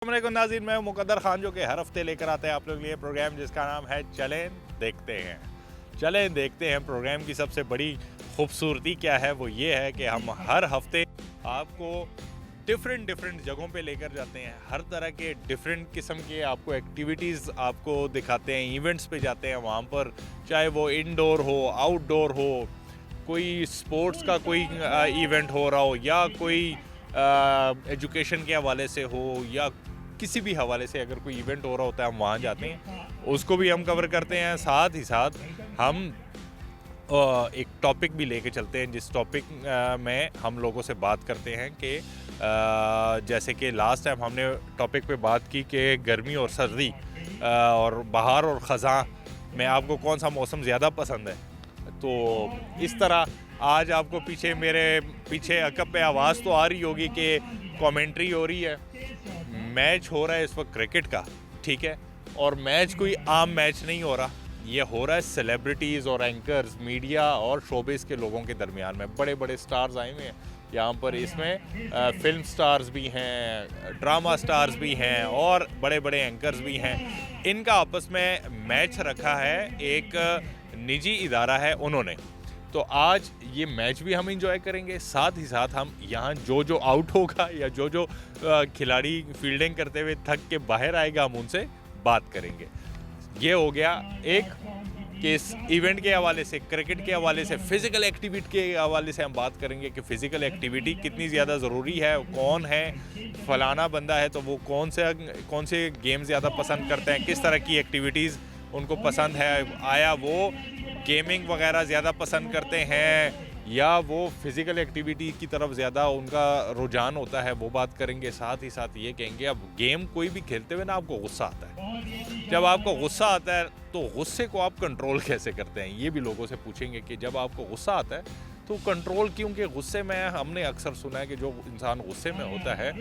अस्सलामुअलैकुम नाज़रीन, मैं मुकद्दर खान जो कि हर हफ्ते लेकर आते हैं आप लोग के लिए प्रोग्राम जिसका नाम है चलें देखते हैं। चलें देखते हैं प्रोग्राम की सबसे बड़ी खूबसूरती क्या है, वो ये है कि हम हर हफ्ते आपको डिफरेंट जगहों पे लेकर जाते हैं। हर तरह के डिफरेंट किस्म के आपको एक्टिविटीज़ आपको दिखाते हैं, इवेंट्स पे जाते हैं वहाँ पर, चाहे वो इंडोर हो आउटडोर हो, कोई स्पोर्ट्स का कोई इवेंट हो रहा हो या कोई एजुकेशन के हवाले से हो या किसी भी हवाले से अगर कोई इवेंट हो रहा होता है हम वहाँ जाते हैं, उसको भी हम कवर करते हैं। साथ ही साथ हम एक टॉपिक भी लेके चलते हैं जिस टॉपिक में हम लोगों से बात करते हैं कि जैसे कि लास्ट टाइम हमने टॉपिक पे बात की कि गर्मी और सर्दी और बहार और ख़ज़ां में आपको कौन सा मौसम ज़्यादा पसंद है। तो इस तरह आज आपको मेरे पीछे अकब पे आवाज़ तो आ रही होगी कि कमेंट्री हो रही है। मैच हो रहा है इस वक्त क्रिकेट का, ठीक है, और मैच कोई आम मैच नहीं हो रहा, ये हो रहा है सेलिब्रिटीज़ और एंकर्स, मीडिया और शोबिस के लोगों के दरमियान में। बड़े बड़े स्टार्स आए हुए हैं यहाँ पर, इसमें फिल्म स्टार्स भी हैं, ड्रामा स्टार्स भी हैं और बड़े बड़े एंकर्स भी हैं। इनका आपस में मैच रखा है, एक निजी इदारा है उन्होंने। तो आज ये मैच भी हम इंजॉय करेंगे, साथ ही साथ हम यहाँ जो आउट होगा या जो खिलाड़ी फील्डिंग करते हुए थक के बाहर आएगा हम उनसे बात करेंगे। ये हो गया एक कि इस इवेंट के हवाले से, क्रिकेट के हवाले से, फ़िज़िकल एक्टिविटी के हवाले से हम बात करेंगे कि फ़िज़िकल एक्टिविटी कितनी ज़्यादा ज़रूरी है, कौन है फलाना बंदा है तो वो कौन से गेम ज़्यादा पसंद करते हैं, किस तरह की एक्टिविटीज़ उनको पसंद है, आया वो गेमिंग वगैरह ज़्यादा पसंद करते हैं या वो फिज़िकल एक्टिविटी की तरफ ज़्यादा उनका रुझान होता है, वो बात करेंगे। साथ ही साथ ये कहेंगे अब गेम कोई भी खेलते हुए ना आपको गुस्सा आता है, जब आपको गुस्सा आता है तो गुस्से को आप कंट्रोल कैसे करते हैं, ये भी लोगों से पूछेंगे कि जब आपको गुस्सा आता है तो कंट्रोल, क्योंकि गुस्से में हमने अक्सर सुना है कि जो इंसान गुस्से में होता है,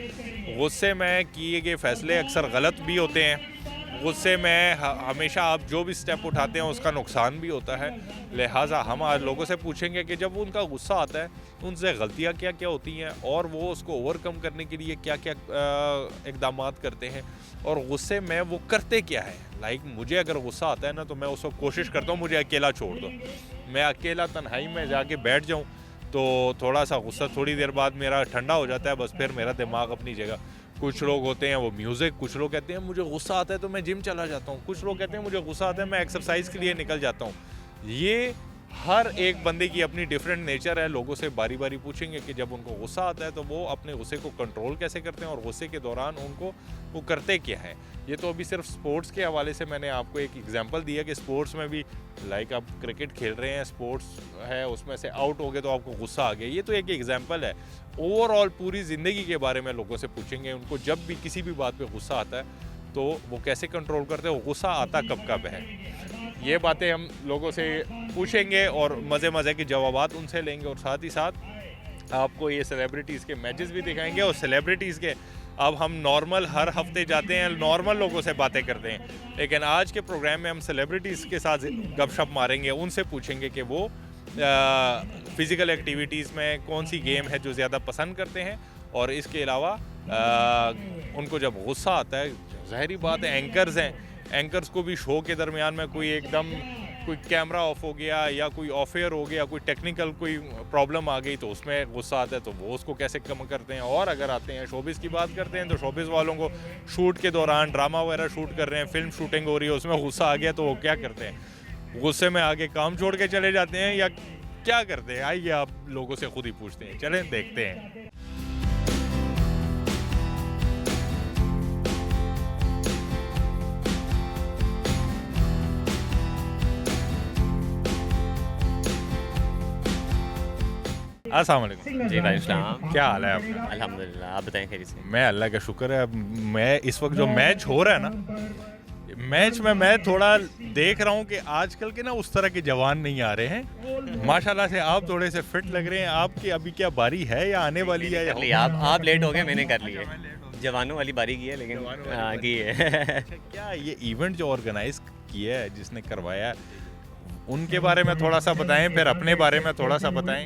गुस्से में किए गए फैसले अक्सर गलत भी होते हैं, गुस्से में हमेशा आप जो भी स्टेप उठाते हैं उसका नुकसान भी होता है। लिहाजा हम आज लोगों से पूछेंगे कि जब उनका गुस्सा आता है उनसे गलतियां क्या क्या होती हैं और वो उसको ओवरकम करने के लिए क्या क्या इक़दाम करते हैं और गुस्से में वो करते क्या है। लाइक मुझे अगर गुस्सा आता है ना तो मैं उस वक्त कोशिश करता हूँ मुझे अकेला छोड़ दो, मैं अकेला तन्हाई में जाके बैठ जाऊँ तो थोड़ा सा गुस्सा थोड़ी देर बाद मेरा ठंडा हो जाता है, बस फिर मेरा दिमाग अपनी जगह। कुछ लोग होते हैं वो म्यूज़िक, कुछ लोग कहते हैं मुझे गुस्सा आता है तो मैं जिम चला जाता हूँ, कुछ लोग कहते हैं मुझे गुस्सा आता है मैं एक्सरसाइज के लिए निकल जाता हूँ। ये हर एक बंदे की अपनी डिफरेंट नेचर है। लोगों से बारी बारी पूछेंगे कि जब उनको गुस्सा आता है तो वो अपने गुस्से को कंट्रोल कैसे करते हैं और गुस्से के दौरान उनको वो करते क्या है। ये तो अभी सिर्फ स्पोर्ट्स के हवाले से मैंने आपको एक एग्जांपल दिया कि स्पोर्ट्स में भी, लाइक आप क्रिकेट खेल रहे हैं, स्पोर्ट्स है, उसमें से आउट हो गए तो आपको गुस्सा आ गया, ये तो एक एग्जांपल है। ओवरऑल पूरी ज़िंदगी के बारे में लोगों से पूछेंगे, उनको जब भी किसी भी बात पे गुस्सा आता है तो वो कैसे कंट्रोल करते हैं, वो गुस्सा आता कब है, ये बातें हम लोगों से पूछेंगे और मज़े के जवाबात उनसे लेंगे। और साथ ही साथ आपको ये सेलिब्रिटीज़ के मैचेस भी दिखाएंगे और सेलिब्रिटीज़ के, अब हम नॉर्मल हर हफ्ते जाते हैं, नॉर्मल लोगों से बातें करते हैं, लेकिन आज के प्रोग्राम में हम सेलिब्रिटीज़ के साथ गपशप मारेंगे, उनसे पूछेंगे कि वो फ़िज़िकल एक्टिविटीज़ में कौन सी गेम है जो ज़्यादा पसंद करते हैं। और इसके अलावा उनको जब गुस्सा आता है, ज़ाहिरी बात है एंकर्स हैं, एंकर्स को भी शो के दरमियान में कोई कैमरा ऑफ हो गया या कोई ऑफ एयर हो गया, कोई टेक्निकल कोई प्रॉब्लम आ गई तो उसमें गुस्सा आता है तो वो उसको कैसे कम करते हैं। और अगर आते हैं शोबिस की बात करते हैं तो शोबिस वालों को शूट के दौरान ड्रामा वगैरह शूट कर रहे हैं, फिल्म शूटिंग हो रही है, उसमें गुस्सा आ गया तो वो क्या करते हैं, गुस्से में आगे काम छोड़ के चले जाते हैं या क्या करते हैं। आइए आप लोगों से खुद ही पूछते हैं, चलें देखते हैं। अस्सलाम वालेकुम। जी वालेकुम सलाम। क्या हाल है आपका? अल्हम्दुलिल्लाह, आप बताएं खैरियत से? मैं अल्लाह का शुक्र है। मैं इस वक्त जो मैच हो रहा है ना, मैच में मैं थोड़ा देख रहा हूँ कि आजकल के ना उस तरह के जवान नहीं आ रहे हैं। माशाल्लाह से आप थोड़े से फिट लग रहे हैं। आपकी अभी क्या बारी है या आने वाली है? कर लिया आप लेट हो गए, मैंने कर ली है। जवानों वाली बारी की है, लेकिन की है। क्या ये इवेंट जो ऑर्गेनाइज किया है, जिसने करवाया, उनके बारे में थोड़ा सा बताएं, फिर अपने बारे में थोड़ा सा बताएं,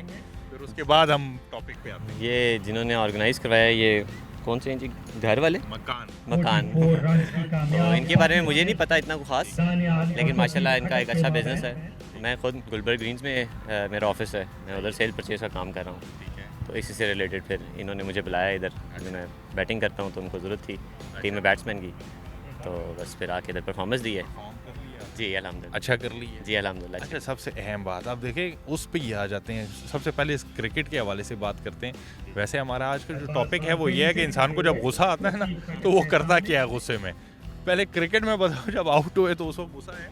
फिर उसके बाद हम टॉपिक पे आते हैं। ये जिन्होंने ऑर्गेनाइज़ करवाया, ये कौन से हैं जी? घर वाले? मकान मकान। तो इनके बारे में मुझे नहीं पता इतना कुछ खास, लेकिन माशाल्लाह इनका एक अच्छा बिज़नेस है। मैं खुद गुलबर्ग ग्रीन्स में मेरा ऑफिस है, मैं उधर सेल परचेज़ का काम कर रहा हूँ। तो इसी से रिलेटेड फिर इन्होंने मुझे बुलाया इधर। मैं बैटिंग करता हूँ तो उनको ज़रूरत थी टीम में बैट्समैन की, तो बस फिर आके इधर परफॉर्मेंस दी है। जी अल्हम्दुलिल्लाह। अच्छा कर ली है। जी अल्हम्दुलिल्लाह। अच्छा, सबसे अहम बात आप देखें उस पे ही आ जाते हैं। सबसे पहले इस क्रिकेट के हवाले से बात करते हैं। वैसे हमारा आज का जो टॉपिक है वो ये है कि इंसान को जब गुस्सा आता है ना तो वो करता क्या है गुस्से में। पहले क्रिकेट में बताओ, जब आउट हुए तो उस वक्त गुस्सा है?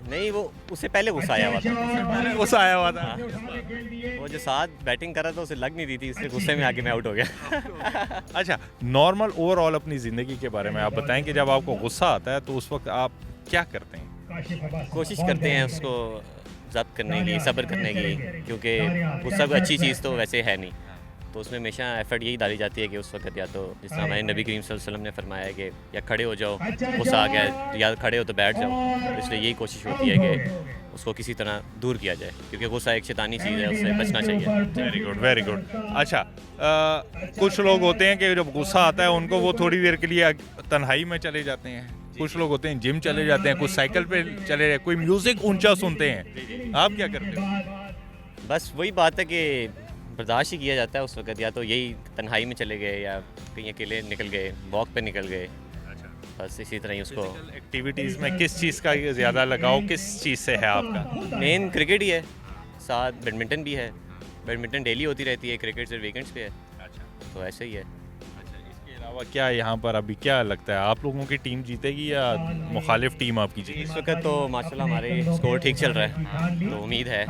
नहीं, वो उससे पहले गुस्सा आया हुआ था। गुस्सा आया हुआ था। वो जो साथ बैटिंग कर रहा था उसे लग नहीं रही थी, इसलिए गुस्से में आके मैं आउट हो गया। अच्छा, नॉर्मल ओवरऑल अपनी ज़िंदगी के बारे में आप बताएं कि जब आपको गुस्सा आता है तो उस वक्त आप क्या करते हैं? कोशिश करते हैं उसको ज़ब्त करने की, सब्र करने की, क्योंकि गुस्सा कोई अच्छी चीज़ तो वैसे है नहीं। तो उसमें हमेशा एफर्ट यही डाली जाती है कि उस वक्त या तो जिस तरह हमारे नबी करीम सल्लल्लाहु अलैहि वसल्लम ने फरमाया है कि या खड़े हो जाओ, गुस्सा आ गया, या खड़े हो तो बैठ जाओ। तो इसलिए यही कोशिश होती है कि उसको किसी तरह दूर किया जाए, क्योंकि गुस्सा एक शैतानी चीज़ है, उससे बचना चाहिए। Very good, very good. अच्छा, कुछ लोग होते हैं कि जब गुस्सा आता है उनको वो थोड़ी देर के लिए तन्हाई में चले जाते हैं। कुछ लोग होते हैं जिम चले जाते हैं, कुछ साइकिल पे चले जाते, कोई म्यूजिक ऊंचा सुनते हैं। आप क्या करते हो? बस वही बात है कि बर्दाश्त ही किया जाता है उस वक्त, या तो यही तन्हाई में चले गए या कहीं अकेले निकल गए, वॉक पे निकल गए। बस इसी तरह ही उसको। एक्टिविटीज़ में किस चीज़ का ज़्यादा लगाव किस चीज़ से है आपका? मेन क्रिकेट ही है, साथ बैडमिंटन भी है। बैडमिंटन डेली होती रहती है, क्रिकेट सिर्फ वीकेंड्स पे है। अच्छा, तो ऐसे ही है। इसके अलावा क्या यहाँ पर अभी क्या लगता है, आप लोगों की टीम जीतेगी या मुखालिफ टीम आपकी जीतेगी? इस वक्त तो माशाल्लाह हमारे स्कोर ठीक चल रहा है, तो उम्मीद है।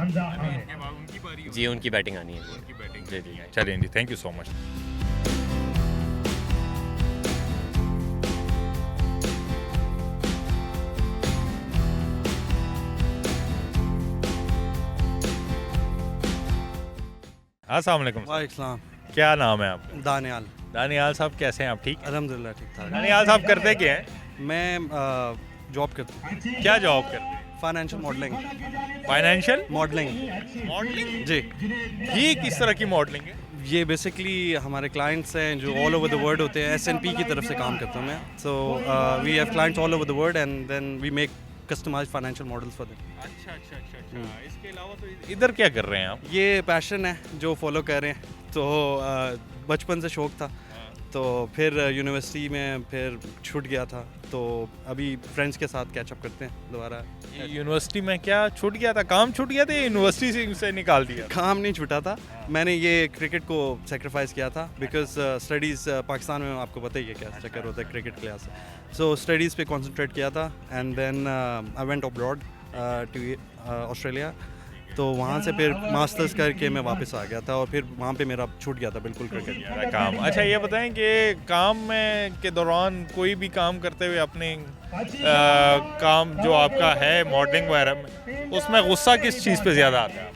जी, उनकी बैटिंग आनी है। जी जी। चलिए जी, थैंक यू सो मच। अस्सलाम वालेकुम। वालेकुम। क्या नाम है आपका? दानियाल। दानियाल साहब, कैसे हैं आप? ठीक? अल्हम्दुलिल्लाह ठीक ठाक। दानियाल साहब करते क्या हैं? मैं जॉब करता हूँ, क्या जॉब करते हैं? Financial modelling. Financial modelling modelling? जी। ये किस तरह की मॉडलिंग है? ये बेसिकली हमारे क्लाइंट्स हैं जो ऑल ओवर द वर्ल्ड होते हैं। एसएनपी की तरफ से काम करता हूँ मैं। So we have clients all over the world and then we make customised financial models for them. अच्छा अच्छा अच्छा अच्छा। इसके अलावा तो इधर क्या कर रहे हैं आप? ये पैशन है जो फॉलो कर रहे हैं। तो बचपन से शौक था, तो फिर यूनिवर्सिटी में फिर छूट गया था, तो अभी फ्रेंड्स के साथ कैचअप करते हैं दोबारा। यूनिवर्सिटी में क्या छूट गया था? काम छूट गया था या यूनिवर्सिटी से निकाल दिया? काम नहीं छूटा था, मैंने ये क्रिकेट को सेक्रीफाइस किया था बिकॉज स्टडीज़ पाकिस्तान में आपको पता ही है क्या चक्कर होता है क्रिकेट के लिहाज से। सो स्टडीज़ पे कंसंट्रेट किया था and then I went abroad to Australia. तो वहाँ से फिर मास्टर्स करके मैं वापस आ गया था और फिर वहाँ पे मेरा छूट गया था बिल्कुल क्रिकेट काम। अच्छा, ये बताएं कि काम में के दौरान कोई भी काम करते हुए अपने काम जो आपका है मॉडलिंग वगैरह में, उसमें गुस्सा किस चीज़ पे ज़्यादा आता है?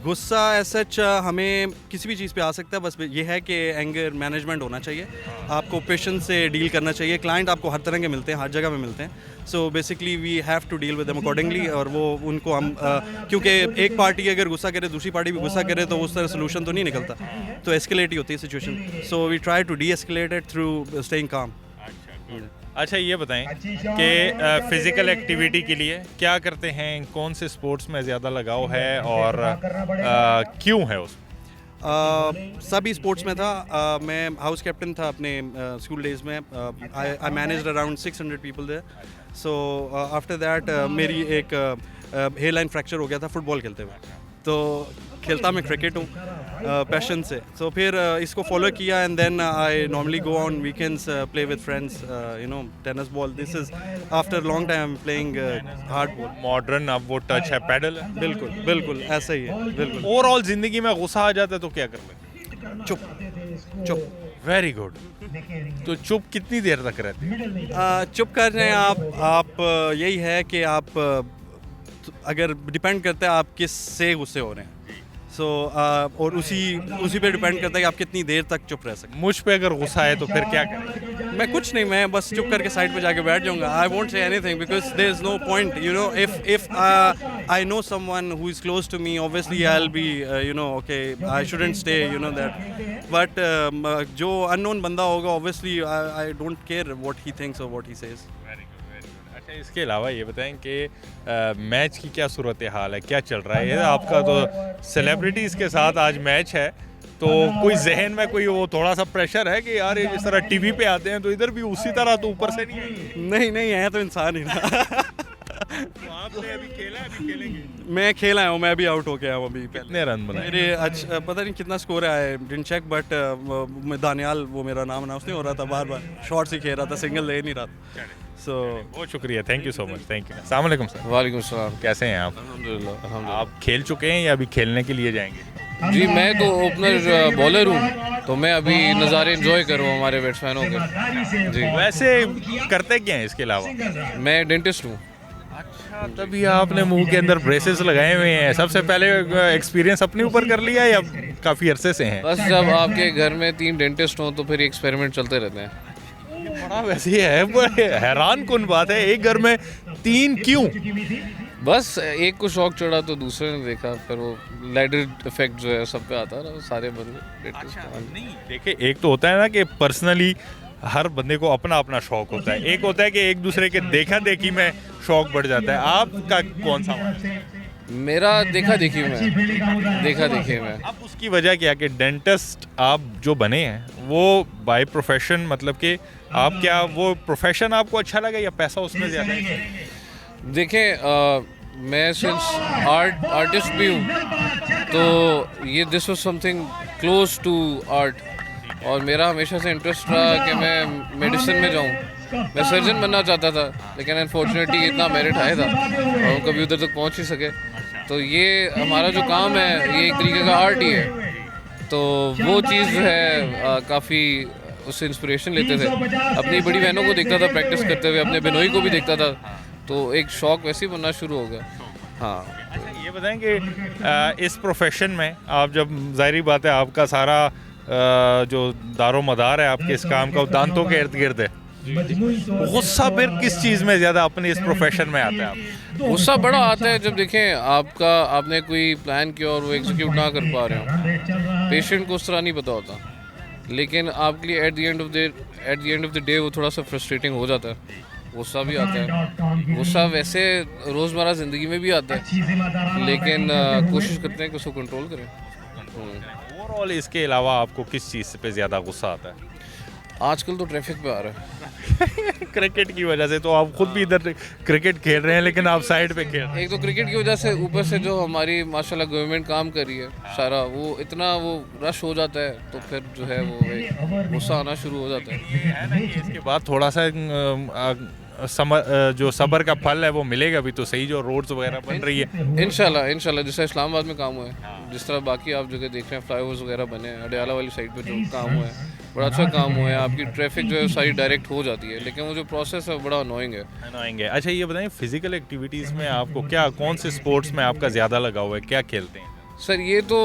गुस्सा सच हमें किसी भी चीज़ पे आ सकता है, बस ये है कि एंगर मैनेजमेंट होना चाहिए। आपको पेशेंस से डील करना चाहिए। क्लाइंट आपको हर तरह के मिलते हैं, हर जगह में मिलते हैं। So basically we have to deal with them accordingly. और वो उनको हम क्योंकि एक पार्टी अगर गुस्सा करे दूसरी पार्टी भी गुस्सा करे तो उस तरह सोल्यूशन तो नहीं निकलता, तो एस्केलेट ही होती है situation. So we try to de escalate it through staying calm. अच्छा, ये बताएं कि फ़िज़िकल एक्टिविटी के लिए क्या करते हैं, कौन से स्पोर्ट्स में ज़्यादा लगाव है और क्यों है उस? सभी स्पोर्ट्स में था। मैं हाउस कैप्टन था अपने स्कूल डेज में। I managed around 600 people there. So after that मेरी एक हेयर लाइन फ्रैक्चर हो गया था फुटबॉल खेलते हुए, तो खेलता मैं क्रिकेट हूँ पैशन से। सो फिर इसको फॉलो किया and then I normally go on weekends play with friends, you know, tennis ball. This is after long time playing hard ball. Modern अब वो टच है, पैडल है। बिल्कुल बिल्कुल ऐसा ही है, बिल्कुल। ओवरऑल ज़िंदगी में गुस्सा आ जाता है तो क्या कर लेते? चुप चुप। Very good. तो चुप कितनी देर तक रहते हैं? चुप कर रहे हैं आप यही है कि आप अगर डिपेंड करता है आप किस से गुस्से हो रहे हैं। सो और उसी पे डिपेंड करता है कि आप कितनी देर तक चुप रह सकते मुझ पे अगर गुस्सा है तो फिर क्या करें? हैं। मैं कुछ नहीं, मैं बस चुप करके साइड पे जाके बैठ जाऊंगा। I won't say anything because there is no point, you know, if I know someone who is close to me, obviously I will be you know okay, I shouldn't stay, you know that. But जो unknown बंदा होगा, obviously I don't care what he thinks और what he says. अच्छा, इसके अलावा ये बताएं कि मैच की क्या सूरत हाल है, क्या चल रहा है? ये आपका तो सेलिब्रिटीज़ के साथ आज मैच है, तो कोई जहन में कोई वो थोड़ा सा प्रेशर है कि यार ये जिस तरह टीवी पे आते हैं तो इधर भी उसी तरह तो ऊपर से नहीं आएंगे? नहीं है तो इंसान ही ना। तो आपने अभी खेला है, अभी खेलेंगे? मैं खेल आया हूँ, मैं अभी आउट हो गया हूँ अभी। कितने रन बनाए? मेरे अच्छा पता नहीं कितना स्कोर है, I didn't check, but Daniyal वो मेरा नाम अनाउंस नहीं हो रहा था, बार बार शॉर्ट्स ही खेल रहा था, सिंगल ले नहीं रहा था। सो बहुत शुक्रिया, thank you so much, thank you. अस्सलाम वालेकुम सर। वालेकुम सलाम। कैसे हैं आप? अल्हम्दुलिल्लाह। आप खेल चुके हैं या अभी खेलने के लिए जाएंगे? जी मैं तो ओपनर बॉलर हूँ, तो मैं अभी नज़ारे एंजॉय कर रहा हूँ हमारे बैट्समैनों के। जी वैसे करते क्या हैं इसके अलावा? मैं डेंटिस्ट हूँ। अच्छा, तभी आपने मुंह के अंदर ब्रेसेस लगाए हुए हैं। सबसे पहले एक्सपीरियंस अपने ऊपर कर लिया या काफ़ी अरसे से हैं? बस जब आपके घर में 3 डेंटिस्ट हों तो फिर एक्सपेरिमेंट चलते रहते हैं। बड़ा वैसे ही है, बड़े हैरान कुन बात है, एक घर में 3 क्यों? बस एक को शौक चढ़ा तो दूसरे ने देखा, फिर वो लैडर इफेक्ट जो है सब पे आता है, सारे बंदे डेंटिस्ट। नहीं देखिए, एक तो होता है ना कि पर्सनली हर बंदे को अपना अपना शौक होता है, एक होता है कि एक दूसरे के देखा देखी में शौक बढ़ जाता है। आपका कौन सा है? मेरा देखा देखी में। अब उसकी वजह क्या कि डेंटिस्ट आप जो बने हैं वो बाय प्रोफेशन, मतलब कि आप क्या वो प्रोफेशन आपको अच्छा लगा या पैसा उसमें ज़्यादा है? देखें मैं सिंस आर्टिस्ट भी हूँ, तो ये this was something close to art, और मेरा हमेशा से इंटरेस्ट रहा कि मैं मेडिसिन में जाऊँ। मैं सर्जन बनना चाहता था, लेकिन अनफॉर्चुनेटली इतना मेरिट आया था और हम कभी उधर तक पहुँच ही सके। तो ये हमारा जो काम है ये एक तरीके का आर्ट ही है, तो वो चीज़ जो है काफ़ी उससे इंस्पिरेशन लेते थे। अपनी बड़ी बहनों को देखता था प्रैक्टिस करते हुए, अपने बिनोई को भी देखता था, तो एक शौक वैसे ही बनना शुरू हो गया। हाँ, अच्छा, ये बताएं कि इस प्रोफेशन में आप जब, जाहिर बात है आपका सारा जो दारो मदार है आपके इस काम का दांतों के इर्द गिर्द है, गुस्सा फिर किस चीज़ में ज़्यादा अपने इस प्रोफेशन में आता है आप? गुस्सा बड़ा आता है जब देखें आपने कोई प्लान किया और वो एग्जीक्यूट ना कर पा रहे हो। पेशेंट को उस तरह नहीं पता होता, लेकिन आपके लिए at the end of the day वो थोड़ा सा फ्रस्ट्रेटिंग हो जाता है। गुस्सा भी आता है, गुस्सा वैसे रोज़मर्रा ज़िंदगी में भी आता है, लेकिन कोशिश करते हैं कि उसको कंट्रोल करें। ओवरऑल इसके अलावा आपको किस चीज़ पे ज़्यादा गुस्सा आता है? आजकल तो ट्रैफिक पे आ रहा है। क्रिकेट की वजह से, तो आप खुद भी इधर क्रिकेट खेल रहे हैं लेकिन आप साइड पे खेल रहे हैं। एक तो क्रिकेट की वजह से, ऊपर से जो हमारी माशाल्लाह गवर्नमेंट काम कर रही है सारा, वो इतना वो रश हो जाता है, तो फिर जो है वो गुस्सा आना शुरू हो जाता है। इसके बाद थोड़ा सा जो सब्र का फल है वो मिलेगा भी तो सही, जो रोड्स वगैरह बन रही है इंशाल्लाह जैसे इस्लामाबाद में काम हुआ है, जिस तरह बाकी आप जगह देख रहे हैं फ्लाईओवर्स वगैरह बने हैं, अडयाला वाली साइड पे जो काम हुआ है बड़ा अच्छा काम हुआ है। आपकी ट्रैफिक जो है सारी डायरेक्ट हो जाती है, लेकिन वो जो प्रोसेस है बड़ा अनोइंग है। अच्छा, ये बताएं फिजिकल एक्टिविटीज़ में आपको क्या, कौन से स्पोर्ट्स में आपका ज़्यादा लगाव है, क्या खेलते हैं? सर ये तो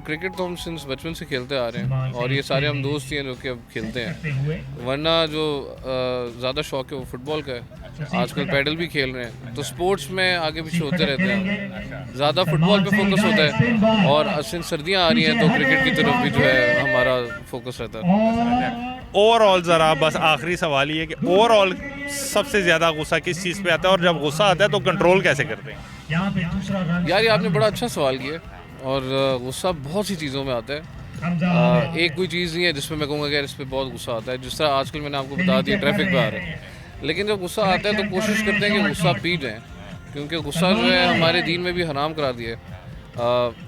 क्रिकेट तो हम सिंस बचपन से खेलते आ रहे हैं, और ये सारे हम दोस्त ही हैं जो कि अब खेलते हैं। वरना जो ज़्यादा शौक है वो फुटबॉल का है, आजकल पैडल भी खेल रहे हैं, तो स्पोर्ट्स में आगे पीछे होते रहते हैं। ज़्यादा फुटबॉल पे फोकस होता है, और सिंस सर्दियाँ आ रही हैं तो क्रिकेट की तरफ भी जो है हमारा फोकस रहता है। ओवरऑल ज़रा बस आखिरी सवाल ये कि ओवरऑल सबसे ज़्यादा गुस्सा किस चीज़ पे आता है, और जब गुस्सा आता है तो कंट्रोल कैसे करते हैं? यार ये आपने बड़ा अच्छा सवाल किया, और गुस्सा बहुत सी चीज़ों में आता है। एक कोई चीज़ नहीं है जिसमें मैं कहूँगा कि यार इस पर बहुत गुस्सा आता है। जिस तरह आजकल मैंने आपको बता दिया ट्रैफिक पे आ रहा है, लेकिन जब गुस्सा आता है तो कोशिश करते हैं कि गुस्सा पी जाएं, क्योंकि गुस्सा जो है हमारे दीन में भी हराम करा दिया है।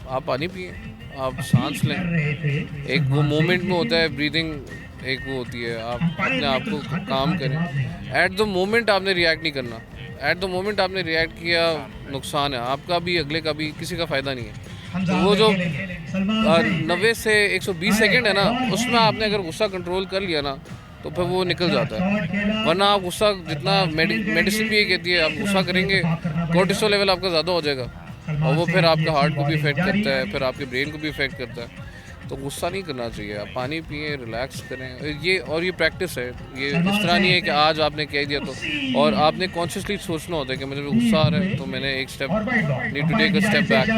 आप पानी पिए, आप सांस लें, एक वो मोमेंट में होता है ब्रीदिंग, एक वो होती है, आप अपने आप को काम करें। एट द मोमेंट आपने रिएक्ट नहीं करना, एट द मोमेंट आपने रिएक्ट किया नुकसान है आपका भी, अगले का भी, किसी का फ़ायदा नहीं है। तो वो जो 90 से 120 सेकंड है ना, उसमें आपने अगर गुस्सा कंट्रोल कर लिया ना तो फिर वो निकल जाता है। वरना आप गुस्सा जितना मेडिसिन भी ये कहती है, आप गुस्सा करेंगे कोर्टिसोल लेवल आपका ज़्यादा हो जाएगा, और वो फिर आपके हार्ट को भी इफेक्ट करता है, फिर आपके ब्रेन को भी इफेक्ट करता है। तो गुस्सा नहीं करना चाहिए, आप पानी पिए, रिलैक्स करें। ये प्रैक्टिस है, ये इस तरह नहीं है कि आज आपने कह दिया तो, और आपने कॉन्शियसली सोचना होता है कि मुझे गुस्सा आ रहा है तो मैंने एक step need to take a step back.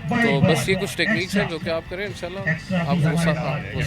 तो बस ये कुछ टेक्निक्स हैं जो कि आप करें, इंशाल्लाह आपको गुस्सा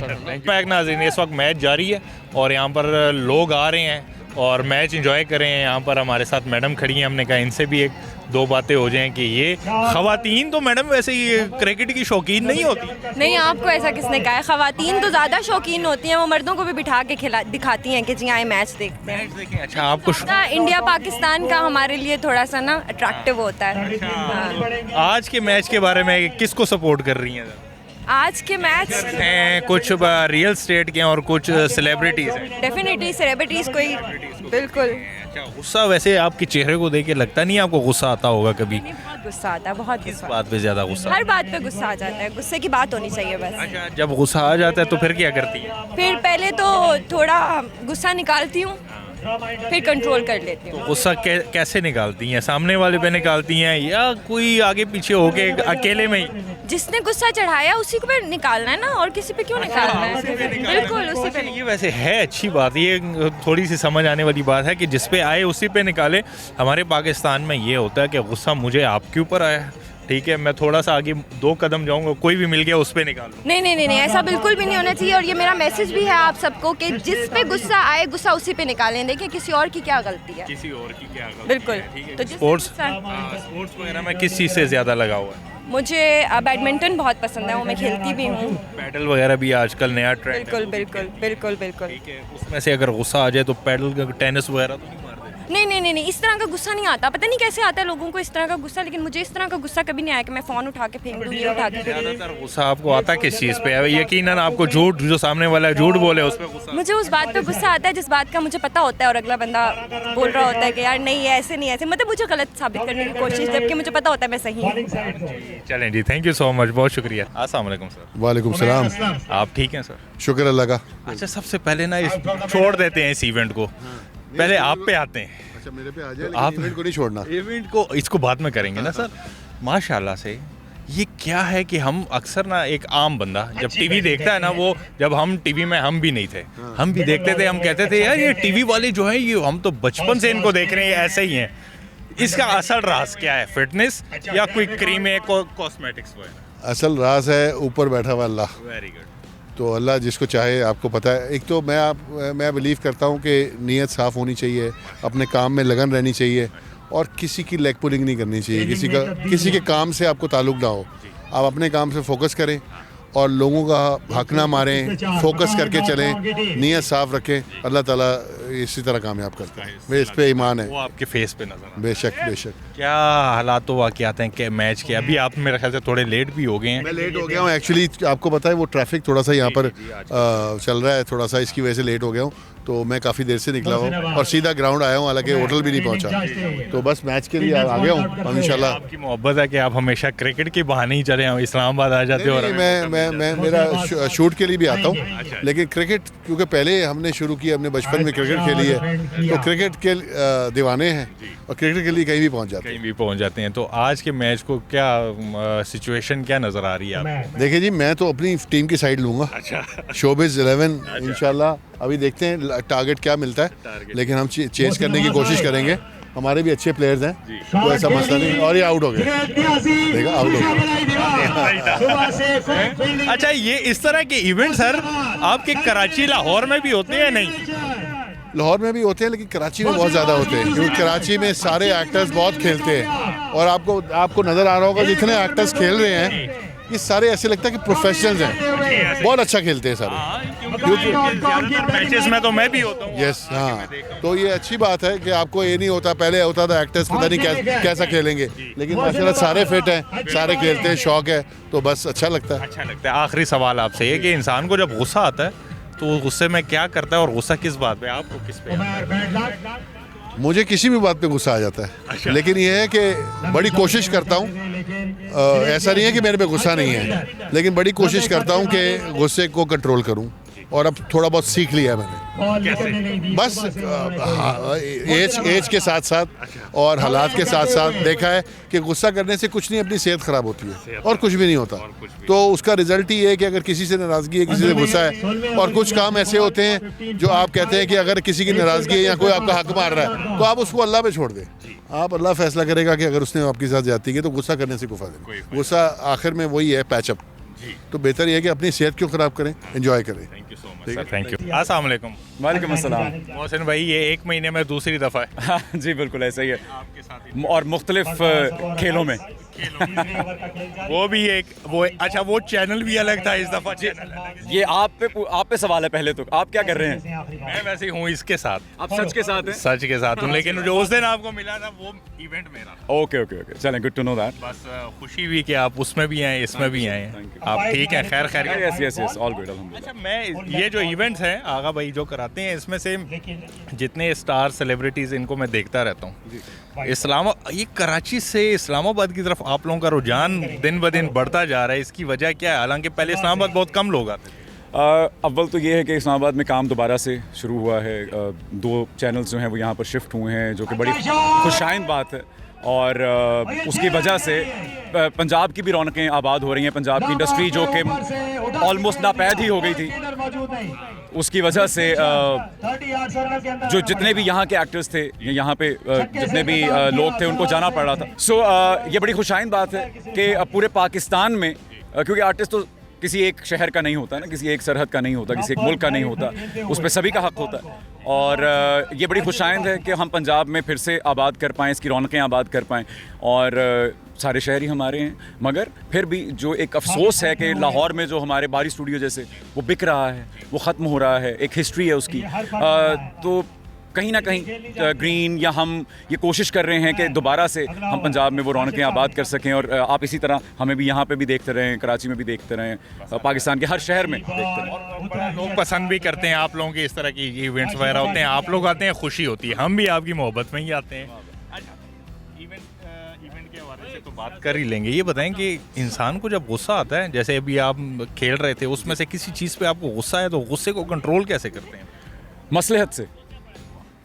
करना। बैक नाज़रीन, इस वक्त मैच जारी है और यहाँ पर लोग आ रहे हैं और मैच एंजॉय कर रहे हैं। यहाँ पर हमारे साथ मैडम खड़ी हैं, हमने कहा इनसे भी एक दो बातें हो जाएं कि ये ख़वातीन तो मैडम वैसे ही क्रिकेट की शौकीन नहीं होती। नहीं, आपको ऐसा किसने कहा है? ख़वातीन तो ज़्यादा शौकीन होती हैं, वो मर्दों को भी बिठा के दिखाती हैं कि जी आए मैच देखते हैं। अच्छा, आपको इंडिया पाकिस्तान का हमारे लिए थोड़ा सा ना अट्रैक्टिव होता है। हाँ। आज के मैच के बारे में किसको सपोर्ट कर रही हैं? आज के मैच हैं कुछ रियल स्टेट के और कुछ सेलिब्रिटीज़ हैं। डेफिनेटली सेलिब्रिटीज़ कोई, बिल्कुल। अच्छा, गुस्सा वैसे आपके चेहरे को देख के लगता नहीं आपको गुस्सा आता होगा कभी? बहुत गुस्सा आता है, बहुत किस गुस्सा। बात पे ज़्यादा गुस्सा? हर बात पे गुस्सा आ जाता है, गुस्से की बात होनी चाहिए बस। अच्छा, जब गुस्सा आ जाता है तो फिर क्या करती है? फिर पहले तो थोड़ा गुस्सा निकालती हूँ, फिर कंट्रोल कर लेती हूँ। गुस्सा कैसे निकालती हैं? सामने वाले पे निकालती हैं या कोई आगे पीछे होके अकेले में ही? जिसने गुस्सा चढ़ाया उसी को पे निकालना है ना, और किसी पे क्यों निकालना है? बिल्कुल उसी पे। ये वैसे है अच्छी बात, ये थोड़ी सी समझ आने वाली बात है कि जिस पे आए उसी पे निकाले। हमारे पाकिस्तान में ये होता है कि गुस्सा मुझे आपके ऊपर आया, ठीक है, मैं थोड़ा सा आगे 2 कदम जाऊंगा, कोई भी मिल गया उस पे निकालूं। नहीं, ऐसा बिल्कुल भी नहीं होना चाहिए। और ये मेरा मैसेज भी है आप सबको कि जिस पे गुस्सा आए गुस्सा उसी पे निकालें। देखिए किसी और की क्या गलती है, किसी और की क्या गलती बिल्कुल। है, ठीक है। तो जिस पे स्पोर्ट्स गुस्सा- स्पोर्ट्स वगैरह में किस चीज़ से ज़्यादा लगा हुआ है? मुझे बैडमिंटन बहुत पसंद है, वो मैं खेलती भी हूँ। पैडल वगैरह भी आजकल नया ट्रेंड है। बिल्कुल। ठीक है, उसमें से अगर गुस्सा आ जाए तो पैडल टेनिस वगैरह तो नहीं मार देते? नहीं, इस तरह का गुस्सा नहीं आता। पता नहीं कैसे आता है लोगों को इस तरह का गुस्सा, लेकिन मुझे इस तरह का गुस्सा कभी नहीं आया कि मैं फ़ोन उठा के फेंक दूँ, ये उठा के फेंक दूँ। ज़्यादातर गुस्सा आपको आता किस चीज़ पे है? यकीनन आपको झूठ, जो सामने वाला झूठ बोले उस पे गुस्सा? मुझे उस बात पे गुस्सा आता है जिस बात का मुझे पता होता है और अगला बंदा बोल रहा होता है कि यार नहीं ऐसे नहीं ऐसे, मतलब मुझे गलत साबित करने की कोशिश, जबकि मुझे पता होता है मैं सही हूँ। चलें जी, थैंक यू सो मच, बहुत शुक्रिया। अस्सलाम वालेकुम सर। वालेकुम सलाम। आप ठीक हैं सर? शुक्र अल्लाह का। अच्छा, सबसे पहले ना छोड़ देते हैं इस इवेंट को, पहले आप पे आते हैं। अच्छा, मेरे पे आ जाए, आप- लेकिन इवेंट को नहीं छोड़ना। इवेंट को इसको बाद में करेंगे ना सर। माशाल्लाह से ये क्या है कि हम अक्सर ना, एक आम बंदा जब टीवी देखता है ना, वो जब हम टीवी में हम भी नहीं थे, हम भी देखते थे, हम कहते थे यार ये टीवी वाले जो है ये हम तो बचपन से इनको देख रहे हैं, ऐसे ही हैं। इसका असल राज क्या है? फिटनेस या कोई क्रीम है, कॉस्मेटिक्स वगैरह? असल राज है ऊपर बैठा हुआ अल्लाह। Very good. तो अल्लाह जिसको चाहे, आपको पता है। एक तो मैं बिलीव करता हूँ कि नीयत साफ़ होनी चाहिए, अपने काम में लगन रहनी चाहिए, और किसी की लेग पुलिंग नहीं करनी चाहिए। किसी के काम से आपको ताल्लुक़ ना हो, आप अपने काम से फोकस करें और लोगों का हक ना मारें, फोकस करके चलें, नीयत साफ़ रखें। अल्लाह ताला इसी तरह कामयाब करता है, वे इस पे ईमान है। वो आपके फेस पे नजर आता है। बेशक। क्या हालात वाक़यात हैं कि मैच के? अभी आप मेरे ख्याल से थोड़े लेट भी हो गए हैं। मैं लेट हो गया हूँ एक्चुअली, आपको पता है वो ट्रैफिक थोड़ा सा यहाँ पर चल रहा है, थोड़ा सा इसकी वजह से लेट हो गया हूँ। तो मैं काफ़ी देर से निकला हूँ और सीधा ग्राउंड आया हूँ, हालांकि होटल भी नहीं पहुँचा। तो बस मैच के लिए आ गया हूँ, और इंशाल्लाह। आपकी मोहब्बत है कि आप हमेशा क्रिकेट के बहाने ही चले हैं, इस्लामाबाद आ जाते हो। और मैं मेरा शूट के लिए भी आता हूँ, लेकिन क्रिकेट क्योंकि पहले हमने शुरू की, हमने बचपन में क्रिकेट खेली है, तो क्रिकेट के दीवाने हैं और क्रिकेट के लिए कहीं भी पहुँच जाते हैं। कहीं भी पहुंच जाते हैं। तो आज के मैच को क्या सिचुएशन क्या नज़र आ रही है आपको? देखिए जी, मैं तो अपनी टीम की साइड लूँगा। अच्छा, शोबिज़ 11 इंशाल्लाह। अभी देखते हैं टारगेट क्या मिलता है, लेकिन हम चेंज करने की कोशिश करेंगे। हमारे भी अच्छे प्लेयर्स हैं, कोई ऐसा मसला नहीं। और ये आउट हो गए, देखा, आउट हो गए। अच्छा, ये इस तरह के इवेंट सर आपके कराची, लाहौर में भी होते हैं? नहीं, लाहौर में भी होते हैं, लेकिन कराची में बहुत ज़्यादा होते हैं, क्योंकि कराची में सारे एक्टर्स बहुत खेलते हैं। और आपको नज़र आ रहा होगा जितने एक्टर्स खेल रहे हैं, ये सारे ऐसे लगता है कि प्रोफेशनल्स हैं, बहुत अच्छा खेलते हैं सारे। मैचेस में तो मैं भी होता हूँ। यस, हाँ। तो ये अच्छी बात है कि आपको ये नहीं होता, पहले होता था एक्टर्स पता नहीं कैसा खेलेंगे, लेकिन माशाल्लाह सारे फिट हैं, सारे खेलते हैं, शौक है, तो बस अच्छा लगता है। अच्छा लगता है। आखिरी सवाल आपसे ये कि इंसान को जब गुस्सा आता है तो गुस्से में क्या करता है, और गुस्सा किस बात पे? आपको किस पे आता है? मुझे किसी भी बात पे गुस्सा आ जाता है, लेकिन ये है कि बड़ी कोशिश करता हूँ। ऐसा नहीं है कि मेरे पे गुस्सा नहीं है, लेकिन बड़ी कोशिश करता हूँ कि गुस्से को कंट्रोल करूँ और अब थोड़ा बहुत सीख लिया है मैंने। बस एज के साथ साथ और हालात के साथ साथ देखा है कि गुस्सा करने से कुछ नहीं, अपनी सेहत ख़राब होती है और कुछ भी नहीं होता। तो उसका रिजल्ट ही है कि अगर किसी से नाराज़गी है, किसी से गुस्सा है, और कुछ काम ऐसे होते हैं जो आप कहते हैं कि अगर किसी की नाराज़गी है या कोई आपका हक मार रहा है तो आप उसको अल्लाह पे छोड़ दें। आप अल्लाह फैसला करेगा कि अगर उसने आपके साथ ज्यादती की तो गुस्सा करने से कोई फायदा नहीं। गुस्सा आखिर में वही है, पैचअप। तो बेहतर यह है कि अपनी सेहत क्यों ख़राब करें, एंजॉय करें। Thank you so much sir, thank you. अस्सलाम वालेकुम। वालेकुम अस्सलाम। मोहसिन भाई, ये 1 महीने में दूसरी दफ़ा है हाँ जी बिल्कुल ऐसा ही है, आपके साथ और मुख्तलिफ खेलों में। वो भी एक वो, अच्छा वो चैनल भी अलग था, इस दफ़ा चैनल अलग है। ये आप पे सवाल है पहले तो, आप क्या कर रहे हैं? मैं वैसे ही हूँ इसके साथ, आप सच के साथ हैं? सच के साथ हूँ, लेकिन जो उस दिन आपको मिला था वो इवेंट मेरा था। ओके ओके ओके, चलें, गुड टू नो दैट। बस खुशी हुई कि आप उसमें भी आए, इसमें भी आए, आप ठीक हैं, खैर खैर। Yes yes yes, all good अल्हम्दुलिल्लाह। अच्छा, मैं ये जो इवेंट्स हैं आगा भाई जो कराते हैं, इसमें से जितने स्टार सेलिब्रिटीज़ इनको मैं देखता रहता हूँ। ये कराची से इस्लामाबाद की तरफ आप लोगों का रुझान दिन ब दिन बढ़ता जा रहा है, इसकी वजह क्या है? हालांकि पहले इस्लामाबाद बहुत कम लोग आते थे। अव्वल तो ये है कि इस्लामाबाद में काम दोबारा से शुरू हुआ है, 2 चैनल्स जो हैं वो यहाँ पर शिफ्ट हुए हैं, जो कि बड़ी खुशाइंद बात है, और उसकी वजह से पंजाब की भी रौनकें आबाद हो रही हैं। पंजाब की इंडस्ट्री जो कि ऑलमोस्ट नापैद ही हो गई थी, उसकी वजह से जो जितने भी यहाँ के एक्टर्स थे, यहाँ पे जितने भी लोग थे, उनको जाना पड़ रहा था। सो ये बड़ी खुशाइंद बात है कि पूरे पाकिस्तान में, क्योंकि आर्टिस्ट तो किसी एक शहर का नहीं होता ना, किसी एक सरहद का नहीं होता, किसी एक मुल्क का नहीं होता, उस पर सभी का हक होता है। और ये बड़ी खुशाइंद है कि हम पंजाब में फिर से आबाद कर पाएँ, इसकी रौनकें आबाद कर पाएँ, और सारे शहर ही हमारे हैं। मगर फिर भी जो एक अफसोस है कि लाहौर में जो हमारे बारी स्टूडियो जैसे वो बिक रहा है, वो ख़त्म हो रहा है, एक हिस्ट्री है उसकी। तो कहीं ना कहीं ग्रीन या हम ये कोशिश कर रहे हैं कि दोबारा से हम पंजाब में वो रौनकें आबाद कर सकें, और आप इसी तरह हमें भी यहाँ पे भी देखते रहें, कराची में भी देखते रहें, पाकिस्तान के हर शहर में देखते रहें। लोग पसंद भी करते हैं आप लोगों की इस तरह की इवेंट्स वगैरह होते हैं, आप लोग आते हैं, खुशी होती है, हम भी आपकी मोहब्बत में ही आते हैं। अच्छा, इवेंट के हवाले से तो बात कर ही लेंगे। ये बताएं कि इंसान को जब गुस्सा आता है, जैसे अभी आप खेल रहे थे, उसमें से किसी चीज़ पे आपको गुस्सा है, तो गुस्से को कंट्रोल कैसे करते हैं?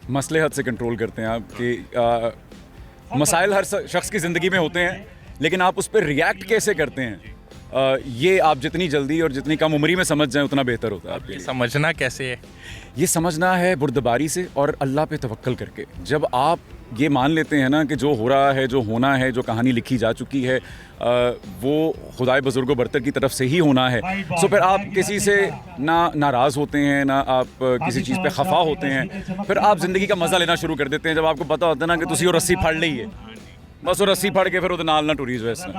मसलहत से कंट्रोल करते हैं आप कि मसाइल हर शख्स की ज़िंदगी में होते हैं, लेकिन आप उस पर रिएक्ट कैसे करते हैं, ये आप जितनी जल्दी और जितनी कम उम्री में समझ जाएं उतना बेहतर होता है आपके लिए। समझना कैसे है? ये समझना है बुर्दबारी से और अल्लाह पे तवक्कल करके। जब आप ये मान लेते हैं ना कि जो हो रहा है, जो होना है, जो कहानी लिखी जा चुकी है, वो खुदाए बुजुर्गो बरतर की तरफ से ही होना है, सो फिर आप किसी से ना नाराज़ होते हैं, ना आप किसी चीज़ पे खफा होते हैं, फिर आप ज़िंदगी का मज़ा लेना शुरू कर देते हैं। जब आपको पता होता है ना कि तुसी वो रस्सी फाड़ ली है, बस वो रस्सी फाड़ के फिर वो नाल ना टूरी वैसे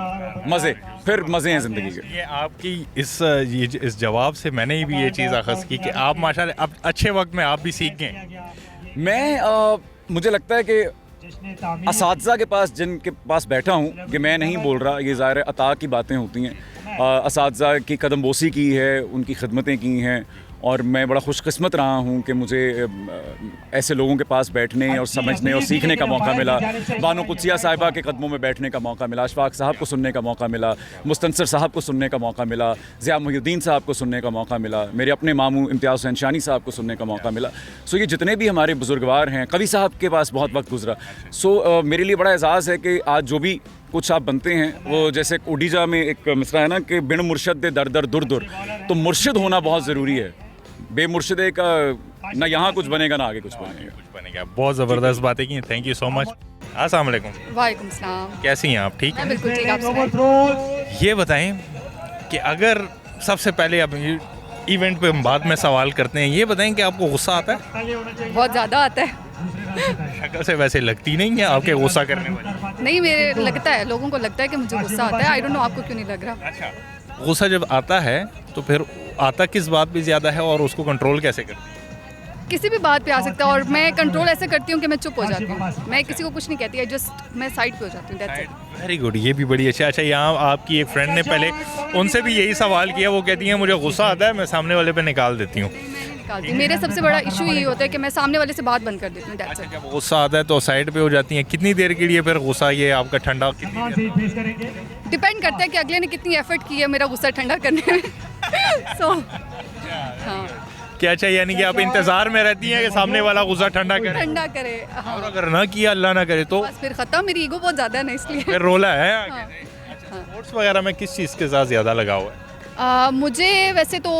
मज़े हैं ज़िंदगी के। ये आपकी इस जवाब से मैंने भी ये चीज़ अखज़ की कि आप माशाल्लाह अब अच्छे वक्त में आप भी सीख गए। मुझे लगता है कि असातिज़ा के पास, जिनके पास बैठा हूँ, कि मैं नहीं बोल रहा, ये ज़ाहिर है अता की बातें होती हैं, असातिज़ा की कदमबोसी की है, उनकी खिदमतें की हैं, और मैं बड़ा खुशकिस्मत रहा हूँ कि मुझे ऐसे लोगों के पास बैठने और समझने और सीखने का मौका मिला। बानो कुदसिया साहिबा के कदमों में बैठने का मौका मिला, अशफाक साहब को सुनने का मौका मिला, मुस्तनसर साहब को सुनने का मौका मिला, ज़िया मुहिउद्दीन साहब को सुनने का मौका मिला, मेरे अपने मामू इम्तियाज़ हुसैन शानी साहब को सुनने का मौका मिला। सो ये जितने भी हमारे बुजुर्गवार हैं, कवि साहब के पास बहुत वक्त गुजरा। सो मेरे लिए बड़ा एजाज़ है कि आज जो भी कुछ आप बनते हैं, वो जैसे उडीजा में एक मिसरा है ना कि बिन मुर्शद दे दर दर दुर दुर, तो मुर्शिद होना बहुत ज़रूरी है। बेमुर्शिदे का ना यहाँ कुछ बनेगा, ना आगे कुछ बनेगा। बहुत ज़बरदस्त बातें की, थैंक यू सो मच। अस्सलाम वालेकुम। वालेकुम सलाम। कैसी हैं आप? ठीक मैं बिल्कुल ठीक, आप सुनाएं। ये बताएं कि अगर सबसे पहले अब इवेंट पे हम बाद में सवाल करते हैं, ये बताएं कि आपको गुस्सा आता है? बहुत ज़्यादा आता है। शक्ल से वैसे लगती नहीं है आपके गुस्सा करने वाली। नहीं, मेरे लगता है, लोगों को लगता है कि मुझे गुस्सा आता है। आई डोंट नो आपको क्यों नहीं लग रहा। अच्छा, गुस्सा जब आता है तो फिर आता किस बात पे ज़्यादा है और उसको कंट्रोल कैसे करते हैं? किसी भी बात पे आ सकता है, और मैं कंट्रोल ऐसे करती हूँ कि मैं चुप हो जाती हूँ, मैं किसी को कुछ नहीं कहती, जस्ट मैं साइड पे हो जाती हूँ, दैट्स इट। वेरी गुड, ये भी बड़ी अच्छा। यहाँ आपकी एक फ्रेंड ने पहले उनसे भी यही सवाल किया, वो कहती हैं मुझे गुस्सा आता है, मैं सामने वाले पे निकाल देती हूँ। मेरे सबसे बड़ा इशू यही होता है कि मैं सामने वाले से बात बंद कर देती हूँ, दैट्स इट। जब गुस्सा आता है तो साइड पे हो जाती हैं, कितनी देर के लिए फिर गुस्सा ये आपका ठंडा? डिपेंड करता है कि अगले ने कितनी एफर्ट की है मेरा गुस्सा ठंडा करने में। सो हाँ, क्या चाहिए, यानी कि आप इंतजार में रहती हैं कि सामने वाला गुस्सा ठंडा करे, ठंडा करे। हाँ, और अगर ना किया, अल्लाह ना करे तो बस फिर खत्म। मेरी ईगो बहुत ज़्यादा है ना, इसलिए। फिर रोला है आगे। हाँ। अच्छा, स्पोर्ट्स वगैरह में किस चीज़ के साथ ज़्यादा लगाव है? मुझे वैसे तो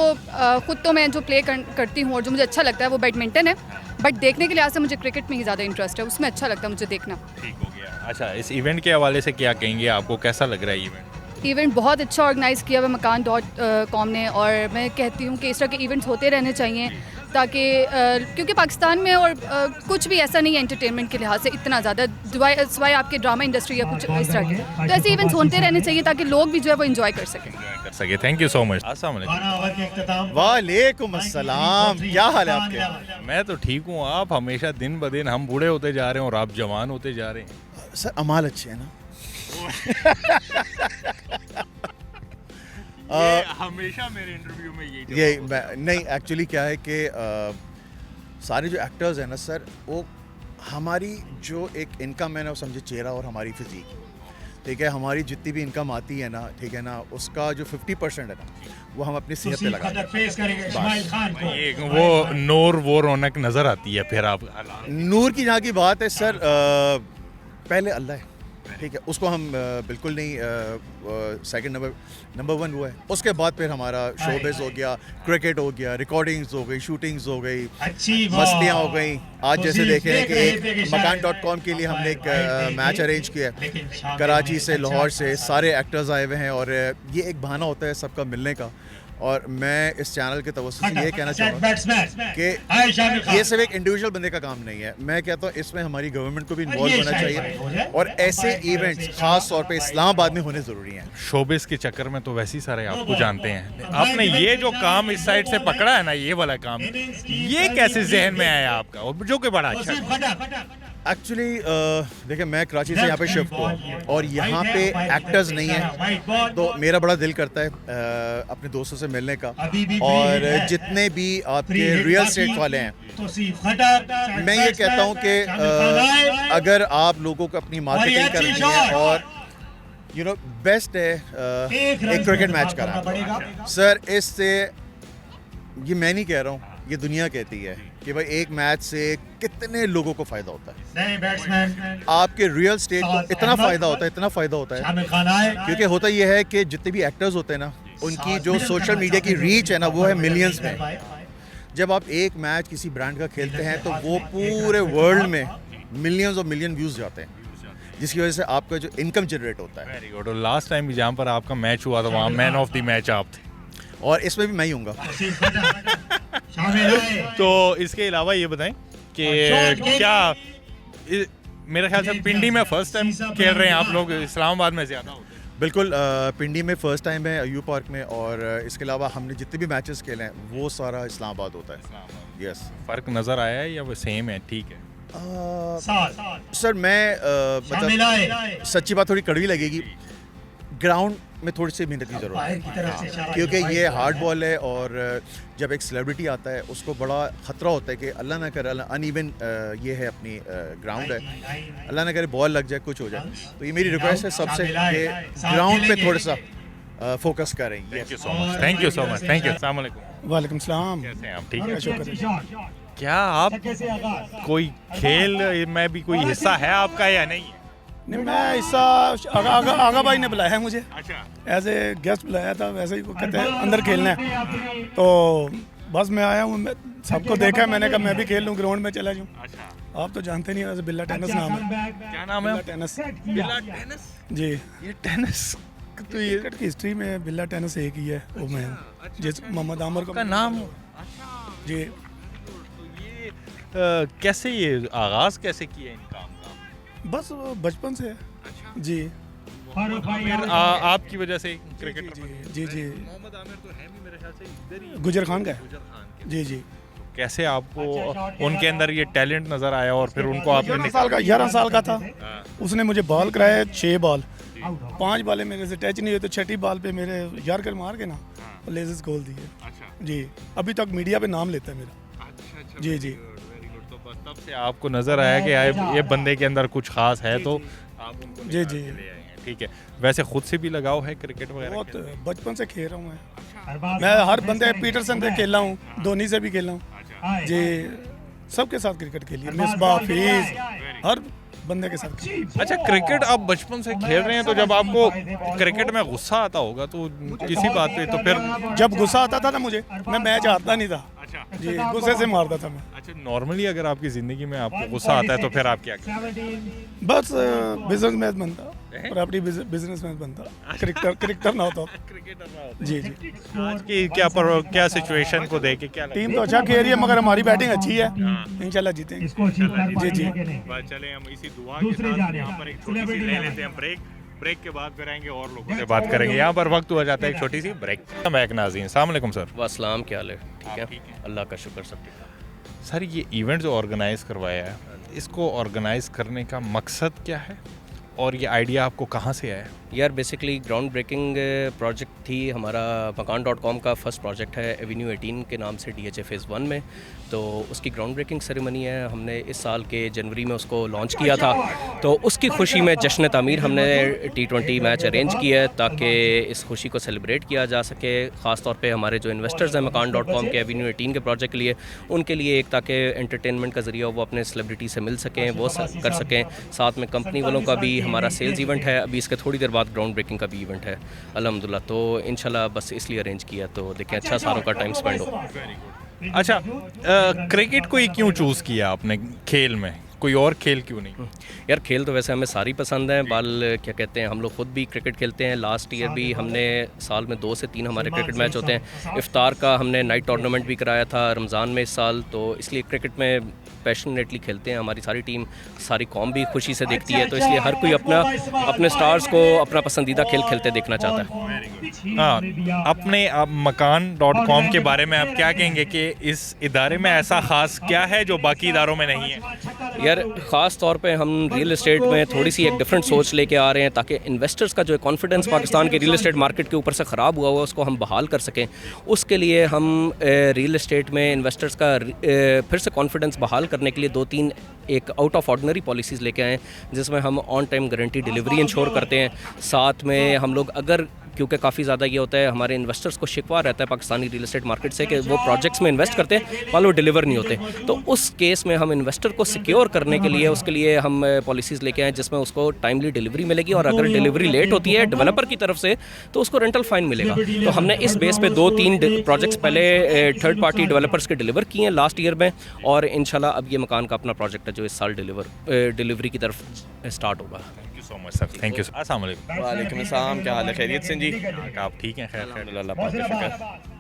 खुद तो मैं जो प्ले करती हूँ और जो मुझे अच्छा लगता है वो बैडमिंटन है, बट देखने के लिहाज से मुझे क्रिकेट में ही ज़्यादा इंटरेस्ट है, उसमें अच्छा लगता है मुझे देखना। ठीक हो गया। अच्छा, इस इवेंट के हवाले से क्या कहेंगे, आपको कैसा लग रहा है इवेंट? इवेंट बहुत अच्छा ऑर्गेनाइज़ किया हुआ मकान.com ने, और मैं कहती हूँ कि इस तरह के इवेंट्स होते रहने चाहिए, ताकि क्योंकि पाकिस्तान में और कुछ भी ऐसा नहीं है एंटरटेनमेंट के लिहाज से इतना ज़्यादा, सिवाय आपके ड्रामा इंडस्ट्री या कुछ इस तरह के, तो ऐसे इवेंट्स होते रहने चाहिए ताकि लोग भी जो है वो इन्जॉय कर सकें। Thank you so much. अस्सलाम वालेकुम। वालेकुम अस्सलाम, क्या हाल है आपके? मैं तो ठीक हूँ। आप हमेशा दिन ब दिन, हम बूढ़े होते जा रहे हैं और आप जवान होते जा रहे हैं। सर अमाल अच्छे है ना? हमेशा मेरे इंटरव्यू में नहीं, एक्चुअली क्या है कि सारे जो एक्टर्स हैं ना सर, वो हमारी जो एक इनकम है ना, वो समझे चेहरा और हमारी फिजिक, ठीक है, हमारी जितनी भी इनकम आती है ना, ठीक है ना, उसका जो 50% है ना, वो हम अपनी सेहत पे लगाते हैं। वो नूर वो रौनक नजर आती है फिर आप। नूर की जहाँ की बात है सर, पहले अल्लाह है, ठीक है, उसको हम बिल्कुल नहीं, सेकंड नंबर वन वो है। उसके बाद फिर हमारा शोबिज़ हो गया, क्रिकेट हो गया, रिकॉर्डिंग्स हो गई, शूटिंग्स हो गई, मस्तियाँ हो गई। आज जैसे देखें कि एक मकान.com के लिए हमने एक मैच अरेंज किया है, कराची से, लाहौर से सारे एक्टर्स आए हुए हैं, और ये एक बहाना होता है सबका मिलने का। और मैं इस चैनल के तवज्जो से ये कहना चाहूँगा कि ये सिर्फ एक इंडिविजुअल बंदे का काम नहीं है, मैं कहता हूँ इसमें हमारी गवर्नमेंट को भी इन्वॉल्व होना चाहिए, और ऐसे इवेंट्स खास तौर पे इस्लामाबाद में होने ज़रूरी हैं। शोबिस के चक्कर में तो वैसे ही सारे आपको जानते हैं। आपने ये जो काम इस साइड से पकड़ा है ना, ये वाला काम, ये कैसे जहन में आया आपका, और जो कि बड़ा अच्छा है? एक्चुअली देखिए, मैं कराची से यहाँ पे शिफ्ट हुआ और यहाँ पे एक्टर्स नहीं है, तो मेरा बड़ा दिल करता है अपने दोस्तों से मिलने का, और जितने भी आपके रियल स्टेट वाले हैं, मैं ये कहता हूँ कि अगर आप लोगों को अपनी मार्केटिंग करनी है, और बेस्ट है एक क्रिकेट मैच कराना सर। इससे ये मैं नहीं कह रहा हूँ, ये दुनिया कहती है कि भाई एक मैच से कितने लोगों को फ़ायदा होता है। आपके रियल स्टेट को इतना फ़ायदा होता है, इतना फ़ायदा होता है, क्योंकि होता ये है कि जितने भी एक्टर्स होते हैं ना, उनकी जो सोशल मीडिया की रीच है ना, वो है मिलियंस में। जब आप एक मैच किसी ब्रांड का खेलते हैं तो वो पूरे वर्ल्ड में मिलियंस और मिलियन व्यूज़ जाते हैं, जिसकी वजह से आपका जो इनकम जनरेट होता है। Very good. और लास्ट टाइम जहाँ पर आपका मैच हुआ था, वहाँ मैन ऑफ द मैच आप थे, और इसमें भी मैं ही हूँगा। तो इसके अलावा ये बताएं कि क्या मेरे ख्याल से पिंडी में फर्स्ट टाइम खेल रहे हैं आप लोग, इस्लामाबाद में ज़्यादा होते हैं? बिल्कुल, पिंडी में फ़र्स्ट टाइम है, अय्यूब पार्क में, और इसके अलावा हमने जितने भी मैचेस खेले हैं वो सारा इस्लामाबाद होता है। यस। फ़र्क नज़र आया है या वो सेम है? ठीक है सर, मैं मतलब सच्ची बात थोड़ी कड़वी लगेगी, ग्राउंड में थोड़ी सी मेहनत की ज़रूरत है, क्योंकि ये हार्ड बॉल है, और जब एक सेलिब्रिटी आता है उसको बड़ा ख़तरा होता है कि अल्लाह ना करे, अनइवन ये है अपनी ग्राउंड है, अल्लाह ना करे बॉल लग जाए, कुछ हो जाए। तो ये मेरी रिक्वेस्ट है सबसे कि ग्राउंड पे थोड़ा सा फोकस करें। Thank you so much, thank you so much, thank you. अस्सलाम वालेकुम। वालेकुम सलाम। कैसे हैं आप? ठीक है। क्या आप कोई खेल में भी कोई हिस्सा है आपका या नहीं? नहीं, मैं हिस्सा आगा भाई ने बुलाया है मुझे, एज ए गेस्ट बुलाया था, वैसे ही वो कहते हैं अंदर खेलना है, तो बस मैं आया हूँ, सबको देखा, मैंने कहा मैं भी खेल लूँ, ग्राउंड में चला जाऊँ। आप तो जानते नहीं, वैसे बिल्ला टेनिस नाम है। क्या नाम है? टेनिस। बिल्ला टेनिस? जी, ये टेनिस तो ये क्रिकेट की हिस्ट्री में बिल्ला टेनिस एक ही है, वो मैं जिस मोहम्मद आमर का नाम जी। कैसे ये आगाज़ कैसे किया इन काम का? बस बचपन से जी। आपकी वजह से क्रिकेट? जी जी। मोहम्मद आमिर तो है भी मेरे ख्याल से इधर ही, गुजर खान का है। जी जी। कैसे आपको उनके अंदर ये टैलेंट नज़र आया, और फिर उनको आपने 11 साल का था, उसने मुझे बॉल कराया 6 बॉल, 5 बालें मेरे से टच नहीं हुए, तो 6ठी बॉल पे मेरे यार्कर मार के ना लेजेस गोल दिए। जी, अभी तक मीडिया पे नाम लेता है मेरा। जी जी। तो बस तब से आपको नज़र आया कि ये बंदे के अंदर कुछ खास है, तो आप उनको जी जी। ठीक है, वैसे खुद से भी लगाव है क्रिकेट वगैरह? बहुत बचपन से खेल रहा हूँ मैं हर बंदे पीटरसन से खेला हूँ, धोनी से भी खेला हूँ जी, सबके साथ क्रिकेट खेली, मिसबा, हफीज, हर बंदे के साथ। अच्छा, क्रिकेट आप बचपन से खेल रहे हैं, तो जब आपको क्रिकेट में गुस्सा आता होगा तो किसी बात पे, तो फिर जब गुस्सा आता था ना मुझे, मैं मैच हारता नहीं था जी, गुस्से से मारता था मैं। अच्छा, नॉर्मली अगर आपकी ज़िंदगी में आपको गुस्सा आता है तो फिर आप क्या करते हैं? बस बिजनेसमैन बनता, प्रॉपर्टी बिजनेसमैन बनता, क्रिकेटर ना होता। जी जी। आज की क्या सिचुएशन को देख के क्या लगता है? टीम तो अच्छा खेल रही है मगर हमारी बैटिंग अच्छी है, इंशाल्लाह जीतेंगे। जी जी। चले हम इसी दुआ के साथ यहाँ पर एक छोटी सी ले लेते हैं ब्रेक के बाद फिर आएंगे और लोगों से बात करेंगे। यहाँ पर वक्त हुआ जाता है एक छोटी सी ब्रेक। मैं एक नाज़रीन, अस्सलाम वालेकुम सर। वासलाम, क्या हाल है? ठीक है, अल्लाह का शुक्र, सब ठीक। सर, ये इवेंट जो ऑर्गेनाइज करवाया है, इसको ऑर्गेनाइज करने का मकसद क्या है और ये आइडिया आपको कहाँ से आया? यार बेसिकली ग्राउंड ब्रेकिंग प्रोजेक्ट थी हमारा, मकान.com का फर्स्ट प्रोजेक्ट है एवेन्यू 18 के नाम से DHA फेज़ 1 में, तो उसकी ग्राउंड ब्रेकिंग सेरेमनी है, हमने इस साल के जनवरी में उसको लॉन्च किया था। तो उसकी खुशी में जश्न तामीर हमने T20 मैच अरेंज किया है ताकि इस खुशी को सेलिब्रेट किया जा सके। ख़ास तौर पे हमारे जो इन्वेस्टर्स हैं मकान.com के एवेन्यू 18 के प्रोजेक्ट के लिए, उनके लिए एक ताकि एंटरटेनमेंट का ज़रिया वो अपने सेलिब्रिटी से मिल सकें, वो कर सकें। साथ में कंपनी वालों का भी हमारा सेल्स इवेंट है, अभी इसके थोड़ी देर बाद ग्राउंड ब्रेकिंग का भी इवेंट है अल्हम्दुलिल्लाह। तो इंशाल्लाह बस इसलिए अरेंज किया, तो देखें अच्छा सारों का टाइम स्पेंड हो। अच्छा, क्रिकेट को ही क्यों चूज़ किया आपने खेल में, कोई और खेल क्यों नहीं? यार खेल तो वैसे हमें सारी पसंद है, क्या कहते हैं, हम लोग खुद भी क्रिकेट खेलते हैं। लास्ट ईयर भी हमने साल में 2 से 3 हमारे क्रिकेट मैच होते हैं। इफ्तार का हमने नाइट टूर्नामेंट भी कराया था रमज़ान में इस साल, तो इसलिए क्रिकेट में पैशनेटली खेलते हैं। हमारी सारी टीम, सारी कौम भी खुशी से देखती है, तो इसलिए हर कोई अपने स्टार्स को अपना पसंदीदा खेल खेलते देखना चाहता है। हाँ, अपने आप मकान.com के बारे में आप क्या कहेंगे कि इस इदारे में ऐसा ख़ास क्या है जो बाकी इदारों में नहीं है? यार ख़ास तौर पे हम रियल एस्टेट में थोड़ी सी एक डिफरेंट सोच लेके आ रहे हैं ताकि इन्वेस्टर्स का जो कॉन्फिडेंस पाकिस्तान के रियल एस्टेट मार्केट के ऊपर से ख़राब हुआ उसको हम बहाल कर सकें। उसके लिए हम रियल एस्टेट में इन्वेस्टर्स का फिर से कॉन्फिडेंस बहाल करने के लिए 2-3 एक आउट ऑफ ऑर्डिनरी पॉलिसीज़ लेके आए, जिसमें हम on time guarantee delivery ensure करते हैं। साथ में हम लोग अगर, क्योंकि काफ़ी ज़्यादा ये होता है हमारे इन्वेस्टर्स को शिकवा रहता है पाकिस्तानी रियल एस्टेट मार्केट से कि वो प्रोजेक्ट्स में इन्वेस्ट करते हैं वाले वो डिलीवर नहीं होते, तो उस केस में हम इन्वेस्टर को सिक्योर करने के लिए उसके लिए हम पॉलिसीज़ लेके आए जिसमें उसको टाइमली डिलीवरी मिलेगी, और अगर डिलीवरी लेट होती है डेवलपर की तरफ से तो उसको रेंटल फाइन मिलेगा। तो हमने इस बेस पे 2-3 प्रोजेक्ट्स पहले थर्ड पार्टी डेवलपर्स के डिलीवर किए हैं लास्ट ईयर में, और इंशाल्लाह अब ये मकान का अपना प्रोजेक्ट है जो इस साल डिलीवरी की तरफ स्टार्ट होगा। So much sir, thank you. अस्सलाम वालेकुम। वालेकुम अस्सलाम, क्या हाल है? खैरियत से जी? आप ठीक हैं? खैर अल्हम्दुलिल्लाह, पाक का शुक्र।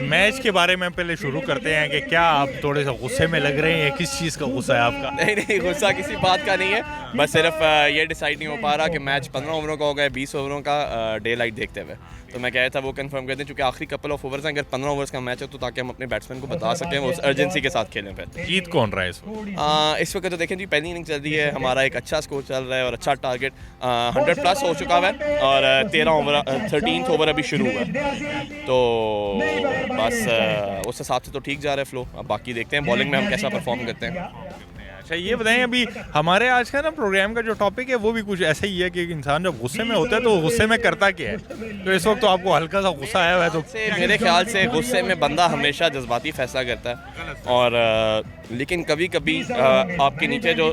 मैच के बारे में पहले शुरू करते हैं कि क्या आप थोड़े से गुस्से में लग रहे हैं? किस चीज़ का गुस्सा है आपका? नहीं, गुस्सा किसी बात का नहीं है, बस सिर्फ ये डिसाइड नहीं हो पा रहा कि मैच 15 ओवरों का हो गया 20 ओवरों का डे लाइट देखते हुए, तो मैं कहता था वो कंफर्म करते हैं क्योंकि आखिरी कपल ऑफ ओवर्स हैं, अगर 15 ओवर्स का मैच है तो ताकि हम अपने बैट्समैन को बता सकें वो अर्जेंसी के साथ खेलें। फिर जीत कौन रहा है इस वक्त? तो देखें जी, पहली इनिंग चल रही है, हमारा एक अच्छा स्कोर चल रहा है और अच्छा टारगेट 100 प्लस हो चुका है, और 13th ओवर अभी शुरू हुआ है, तो बस उस हिसाब से तो ठीक जा रहा है फ्लो। अब बाकी देखते हैं बॉलिंग में हम कैसा परफॉर्म करते हैं। अच्छा, ये बताएं, अभी हमारे आज का ना प्रोग्राम का जो टॉपिक है वो भी कुछ ऐसा ही है कि इंसान जब गुस्से में होता है तो गुस्से में करता क्या है, तो इस वक्त तो आपको हल्का सा गुस्सा आया हुआ है, तो मेरे ख्याल से गुस्से में बंदा हमेशा जज्बाती फैसला करता है, और लेकिन कभी कभी आपके नीचे जो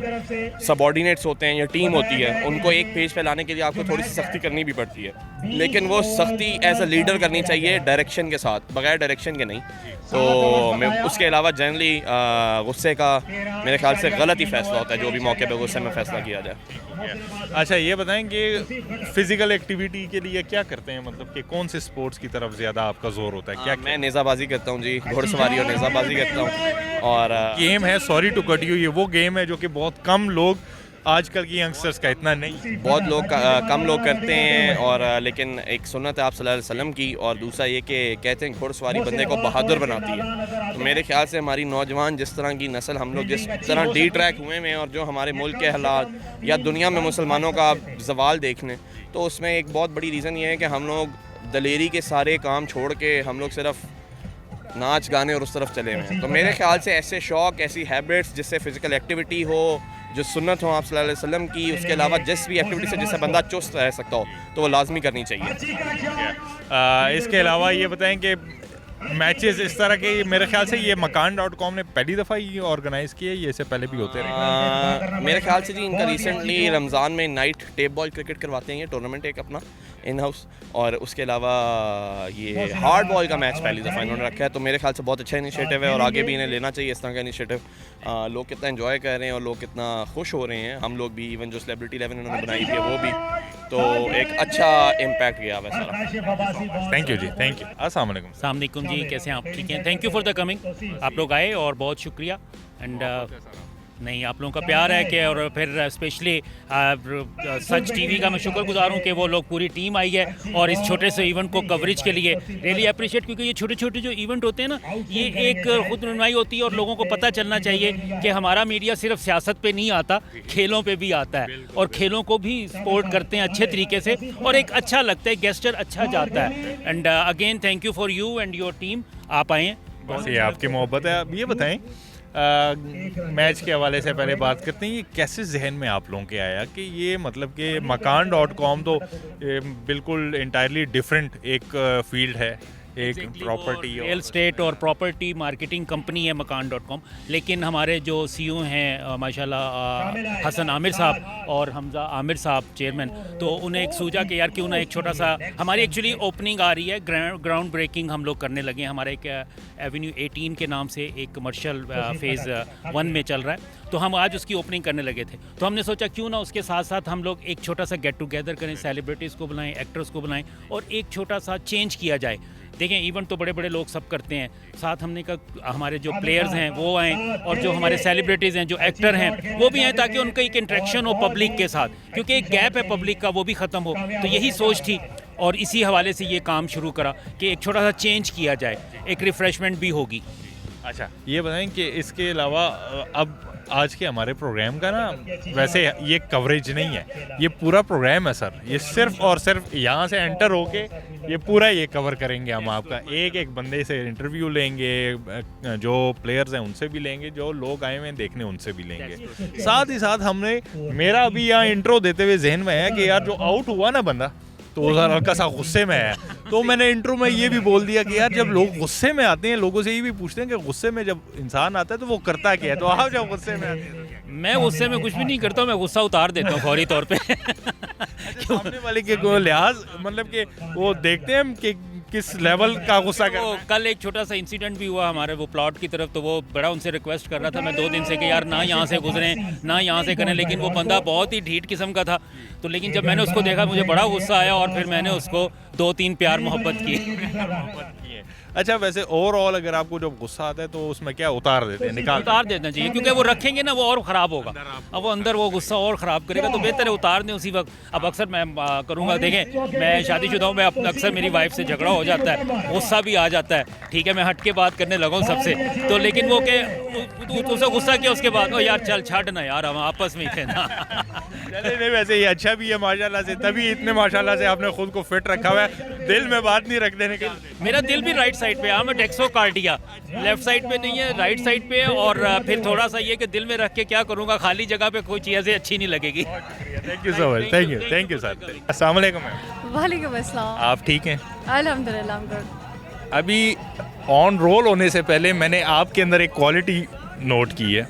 सबऑर्डिनेट्स होते हैं या टीम होती है उनको एक पेज पे लाने के लिए आपको थोड़ी सी सख्ती करनी भी पड़ती है, लेकिन वो सख्ती एज अ लीडर करनी चाहिए डायरेक्शन के साथ, बगैर डायरेक्शन के नहीं। तो मैं उसके अलावा जनरली गुस्से का मेरे ख्याल से गलत ही फैसला होता है जो भी मौके पे गुस्से में फैसला किया जाए। अच्छा, ये बताएं कि फिजिकल एक्टिविटी के लिए क्या करते हैं, मतलब कि कौन से स्पोर्ट्स की तरफ ज़्यादा आपका जोर होता है? क्या मैं नेज़ाबाजी करता हूँ जी, घुड़सवारी और नेज़ाबाजी करता हूँ। और गेम है, सॉरी टू कट यू, ये वो गेम है जो कि बहुत कम लोग, आजकल की यंगस्टर्स का इतना नहीं, बहुत लोग कम लोग करते हैं, और लेकिन एक सुन्नत है आप सल्लल्लाहु अलैहि वसल्लम की, और दूसरा ये कि कहते हैं घुड़सवारी बंदे को बहादुर बनाती है। तो मेरे ख्याल से हमारी नौजवान जिस तरह की नस्ल, हम लोग जिस तरह डी ट्रैक हुए हैं और जो हमारे मुल्क के हालात या दुनिया में मुसलमानों का जवाल देख लें, तो उसमें एक बहुत बड़ी रीज़न ये है कि हम लोग दलेरी के सारे काम छोड़ के हम लोग सिर्फ नाच गाने और उस तरफ चले हुए हैं। तो मेरे ख्याल से ऐसे शौक़, ऐसी हैबिट्स जिससे फ़िज़िकल एक्टिविटी हो, जो सुन्नत हो आप सल्लल्लाहु अलैहि वसल्लम की, उसके अलावा जिस भी एक्टिविटी से जिससे बंदा चुस्त रह सकता हो तो वो लाजमी करनी चाहिए। इसके अलावा ये बताएं कि मैचेस इस तरह के, मेरे ख्याल से ये मकान.com ने पहली दफ़ा ही ऑर्गेनाइज़ किए, ये इससे पहले भी होते रहे? मेरे ख्याल से जी इनका रिसेंटली रमज़ान में नाइट टेप बॉल क्रिकेट करवाते हैं, ये टूर्नामेंट एक अपना इन हाउस, और उसके अलावा ये हार्ड बॉल का मैच पहली दफ़ा इन्होंने रखा है। तो मेरे ख्याल से बहुत अच्छा इनिशिएटिव है और आगे भी इन्हें लेना चाहिए इस तरह का इनिशिएटिव। लोग कितना एंजॉय कर रहे हैं और लोग कितना खुश हो रहे हैं, हम लोग भी, इवन जो सेलिब्रिटी 11 इन्होंने बनाई थी वो भी, तो एक अच्छा इम्पैक्ट गया वैसा। Thank you ji, thank you. अस्सलाम वालेकुम। अस्सलाम वालेकुम जी, कैसे हैं आप? ठीक हैं, thank you for the coming. आप लोग आए और बहुत शुक्रिया। एंड नहीं, आप लोगों का प्यार है कि, और फिर स्पेशली सच टीवी का मैं शुक्रगुजार हूँ कि वो लोग पूरी टीम आई है और इस छोटे से इवेंट को कवरेज के लिए रियली अप्रिशिएट, क्योंकि ये छोटे छोटे जो इवेंट होते हैं ना, ये एक खुद नुमाई होती है और लोगों को पता चलना चाहिए कि हमारा मीडिया सिर्फ सियासत पे नहीं आता, खेलों पे भी आता है और खेलों को भी सपोर्ट करते हैं अच्छे तरीके से और एक अच्छा लगता है, गेस्टर अच्छा जाता है। And again thank you for you and your team, आप आए हैं। बस ये आपकी मोहब्बत है। अब ये बताएं, मैच के हवाले से पहले बात करते हैं, ये कैसे जहन में आप लोगों के आया कि ये मतलब कि मकान.com तो बिल्कुल इंटायरली डिफरेंट एक फील्ड है, एक प्रॉपर्टी रियल स्टेट और प्रॉपर्टी मार्केटिंग कंपनी है मकान.com, लेकिन हमारे जो सीईओ हैं माशाल्लाह हसन आमिर साहब और हमजा आमिर साहब चेयरमैन, तो उन्हें एक सूझा कि यार क्यों ना एक छोटा सा, हमारी एक्चुअली ओपनिंग आ रही है, ग्राउंड ब्रेकिंग हम लोग करने लगे हैं। हमारा एक एवेन्यू 18 के नाम से एक कमर्शियल फेज़ 1 में चल रहा है, तो हम आज उसकी ओपनिंग करने लगे थे। तो हमने सोचा क्यों ना उसके साथ साथ हम लोग एक छोटा सा गेट टुगेदर करें, सेलिब्रिटीज़ को बुलाएं, एक्टर्स को बुलाएं और एक छोटा सा चेंज किया जाए। देखें, इवेंट तो बड़े बड़े लोग सब करते हैं, साथ हमने कहा हमारे जो प्लेयर्स हैं वो आएँ और जो हमारे सेलिब्रिटीज़ हैं, जो एक्टर हैं वो भी आएँ, ताकि उनका एक इंटरेक्शन हो पब्लिक के साथ, क्योंकि एक गैप है पब्लिक का, वो भी ख़त्म हो। तो यही सोच थी और इसी हवाले से ये काम शुरू करा कि एक छोटा सा चेंज किया जाए, एक रिफ़्रेशमेंट भी होगी। अच्छा, ये बताएं कि इसके अलावा अब आज के हमारे प्रोग्राम का ना, वैसे ये कवरेज नहीं है, ये पूरा प्रोग्राम है सर, ये सिर्फ और सिर्फ यहाँ से एंटर होके ये पूरा ये कवर करेंगे हम आपका। एक एक बंदे से इंटरव्यू लेंगे, जो प्लेयर्स हैं उनसे भी लेंगे, जो लोग आए हुए हैं देखने उनसे भी लेंगे। साथ ही साथ हमने, मेरा अभी यहाँ इंट्रो देते हुए जहन में है कि यार जो आउट हुआ ना बंदा, तो वो हल्का सा गुस्से में है, तो मैंने इंट्रो में ये भी बोल दिया कि यार जब लोग गुस्से में आते हैं, लोगों से ये भी पूछते हैं कि गुस्से में जब इंसान आता है तो वो करता क्या है, तो आप जब गुस्से में आते हैं मैं गुस्से में कुछ भी नहीं करता हूँ, मैं गुस्सा उतार देता हूँ फौरी तौर पे। सामने वाले के लिहाज मतलब कि वो देखते हैं कि किस लेवल का गुस्सा कर रहा है। कल एक छोटा सा इंसिडेंट भी हुआ हमारे वो प्लॉट की तरफ, तो वो बड़ा उनसे रिक्वेस्ट कर रहा था मैं 2 दिन से कि यार ना यहाँ से गुजरें, ना यहाँ से करें, लेकिन वो बंदा बहुत ही ढीठ किस्म का था। तो लेकिन जब मैंने उसको देखा मुझे बड़ा गुस्सा आया और फिर मैंने उसको 2-3 प्यार मोहब्बत की। अच्छा, वैसे ओवरऑल अगर आपको जब गुस्सा आता है तो उसमें क्या उतार देते हैं, उतार देना चाहिए, क्योंकि वो रखेंगे ना वो और ख़राब होगा, अब वो अंदर वो गुस्सा और ख़राब करेगा, तो बेहतर है उतार दें उसी वक्त। अब अक्सर मैं करूँगा, देखें मैं शादीशुदा हूँ, मैं अक्सर मेरी वाइफ से झगड़ा हो जाता है, गुस्सा भी आ जाता है, ठीक है मैं हट के बात करने लगा हूँ सबसे, तो लेकिन वो के उसे गुस्सा किया उसके बाद यार चल छाड़ ना यार, हम आपस में ही थे ना। नहीं, वैसे ये अच्छा भी है माशाल्लाह से, तभी इतने माशाल्लाह से आपने खुद को फिट रखा हुआ है, दिल में बात नहीं रख देने का। मेरा दिल भी राइट साइड पे है, मैं डेक्सोकार्डिया लेफ्ट साइड पे नहीं है, राइट साइड पे है, और फिर थोड़ा सा ये कि दिल में रख के क्या करूँगा, खाली जगह पे कोई चीज़ ऐसे अच्छी नहीं लगेगी। Thank you so much, thank you sir. अस्सलाम वालेकुम। वालेकुम अस्सलाम। आप ठीक हैं? अल्हम्दुलिल्लाह I'm good। अभी ऑन रोल होने से पहले मैंने आपके अंदर एक क्वालिटी नोट की है,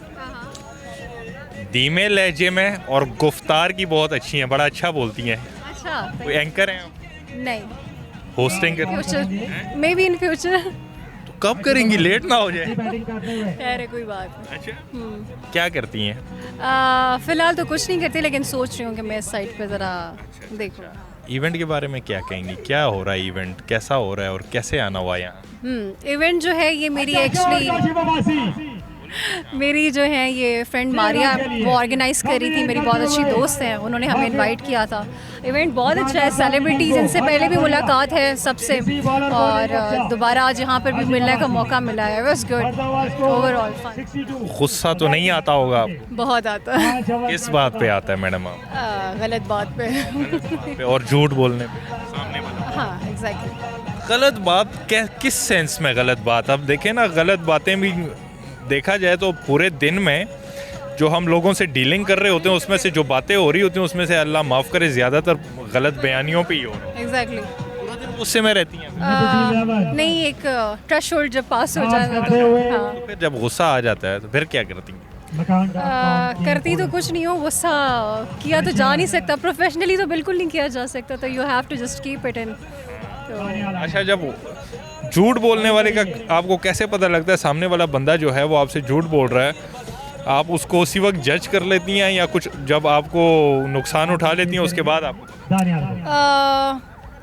धीमे लहजे में और गुफ्तार की बहुत अच्छी हैं, बड़ा अच्छा बोलती हैं। अच्छा, कोई एंकर हैं? नहीं, होस्टिंग कर future may be in future. तो कब करेंगी, लेट ना हो जाए। खैर है, कोई बात नहीं। अच्छा, क्या करती हैं? फिलहाल तो कुछ नहीं करती, लेकिन सोच रही हूँ कि मैं इस साइड पे ज़रा देखूँ। इवेंट के बारे में क्या कहेंगी, क्या हो रहा है, इवेंट कैसा हो रहा है और कैसे आना हुआ यहाँ? इवेंट जो है ये मेरी एक्चुअली मेरी जो है ये फ्रेंड मारिया वो ऑर्गेनाइज़ करी थी, मेरी बहुत अच्छी दोस्त हैं, उन्होंने हमें इनवाइट किया था। इवेंट बहुत अच्छा है, सेलिब्रिटीज़ इनसे पहले भी मुलाकात है सबसे, और दोबारा आज यहाँ पर भी मिलने का मौका मिला है। Was good, overall fun. गुस्सा तो नहीं आता होगा आपको? बहुत आता है। किस बात पे आता है मैडम आप? गलत बात पे और झूठ बोलने पे? हाँ एग्जैक्टली। गलत बात किस सेंस में गलत बात? अब देखें ना, गलत बातें भी देखा जाए तो पूरे दिन में जो हम लोगों से डीलिंग कर रहे होते हैं उसमें से जो बातें हो रही होती हैं उसमें से अल्लाह माफ़ करे ज़्यादातर गलत बयानियों पे ही हो रहा है। एग्जैक्टली गुस्से में रहती हैं नहीं, एक थ्रेशोल्ड जब पास हो जाता तो हाँ। फिर जब गुस्सा आ जाता है तो फिर क्या करती हैं? करती तो कुछ नहीं हो, गुस्सा किया तो जा नहीं सकता, प्रोफेशनली तो बिल्कुल नहीं किया जा सकता, तो you have to just keep it in. अच्छा, जब झूठ बोलने वाले का आपको कैसे पता लगता है सामने वाला बंदा जो है वो आपसे झूठ बोल रहा है? आप उसको उसी वक्त जज कर लेती हैं या कुछ जब आपको नुकसान उठा लेती हैं उसके बाद आपको?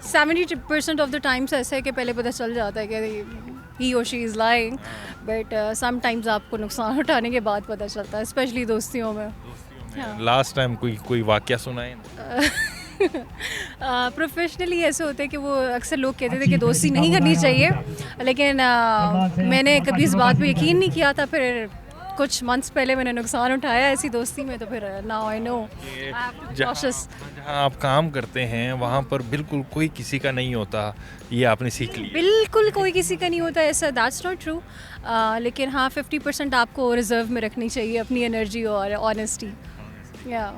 70% ऑफ द टाइम्स ऐसा है कि पहले पता चल जाता है कि ही और she is lying, but sometimes आपको नुकसान उठाने के बाद पता चलता है, स्पेशली दोस्तियों में। लास्ट टाइम कोई वाकया सुना है? प्रोफेशनली ऐसे होते हैं कि वो अक्सर लोग कहते थे कि दोस्ती नहीं करनी चाहिए, लेकिन मैंने कभी इस बात पे यकीन नहीं किया था। फिर कुछ मंथ्स पहले मैंने नुकसान उठाया ऐसी दोस्ती में, तो फिर नाउ आई नो जहाँ आप काम करते हैं वहाँ पर बिल्कुल कोई किसी का नहीं होता, ये आपने सीख लिया? बिल्कुल कोई किसी का नहीं होता ऐसा, दैट्स नॉट ट्रू। लेकिन हाँ 50% आपको रिजर्व में रखनी चाहिए अपनी एनर्जी और ऑनेस्टी। या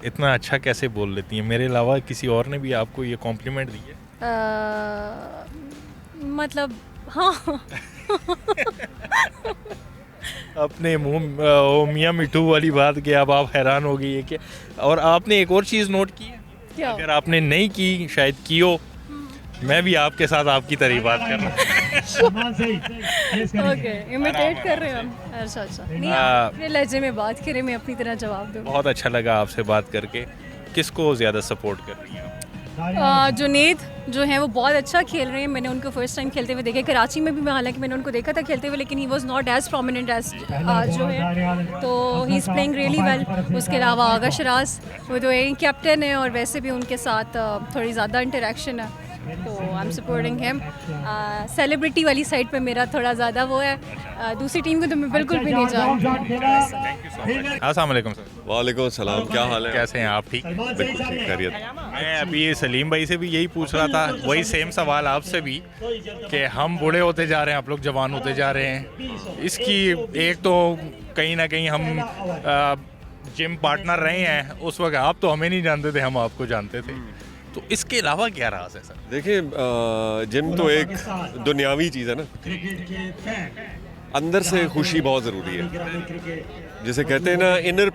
इतना अच्छा कैसे बोल लेती हैं? मेरे अलावा किसी और ने भी आपको ये कॉम्प्लीमेंट दी है? मतलब हाँ अपने मुँह मियाँ मिठू वाली बात कि अब आप हैरान हो गई है कि। और आपने एक और चीज़ नोट की है, क्या? अगर आपने नहीं की, शायद की हो, मैं भी आपके साथ आपकी तरह बात कर रहा हूँ। ओके, इमिटेट कर रहे हैं हम। अच्छा नहीं, आप अपने लहजे में बात करें, मैं अपनी तरह जवाब दूँ। बहुत अच्छा लगा आपसे बात करके। किसको ज़्यादा सपोर्ट कर रही हैं? जुनेद जो है वो बहुत अच्छा खेल रहे हैं। मैंने उनको फर्स्ट टाइम खेलते हुए देखा कराची में भी, मैं हालांकि मैंने उनको देखा था खेलते हुए, लेकिन he was not as prominent as जो है, तो he is playing really well. उसके अलावा आगा शराज वो तो एक कैप्टन है और वैसे भी उनके साथ थोड़ी ज़्यादा इंटरेक्शन है, तो I am supporting him. Celebrity वाली साइड पे मेरा थोड़ा ज़्यादा वो है, दूसरी टीम को तो मैं बिल्कुल भी नहीं जानती। अस्सलाम वालेकुम सर। वालेकुम सलाम, क्या हाल है? कैसे हैं आप? ठीक? बिल्कुल ठीक, खैरियत। मैं अभी सलीम भाई से भी यही पूछ रहा था, वही सेम सवाल आपसे भी, कि हम बूढ़े होते जा रहे हैं, आप लोग जवान होते जा रहे हैं। इसकी एक तो कहीं ना कहीं हम जिम पार्टनर रहे हैं, उस वक्त आप तो हमें नहीं जानते थे, हम आपको जानते थे, तो इसके अलावा क्या राज है सर? देखिए, जिम तो एक दुनियावी चीज़ है ना, अंदर से खुशी बहुत ज़रूरी है। जैसे कहते हैं ना, inner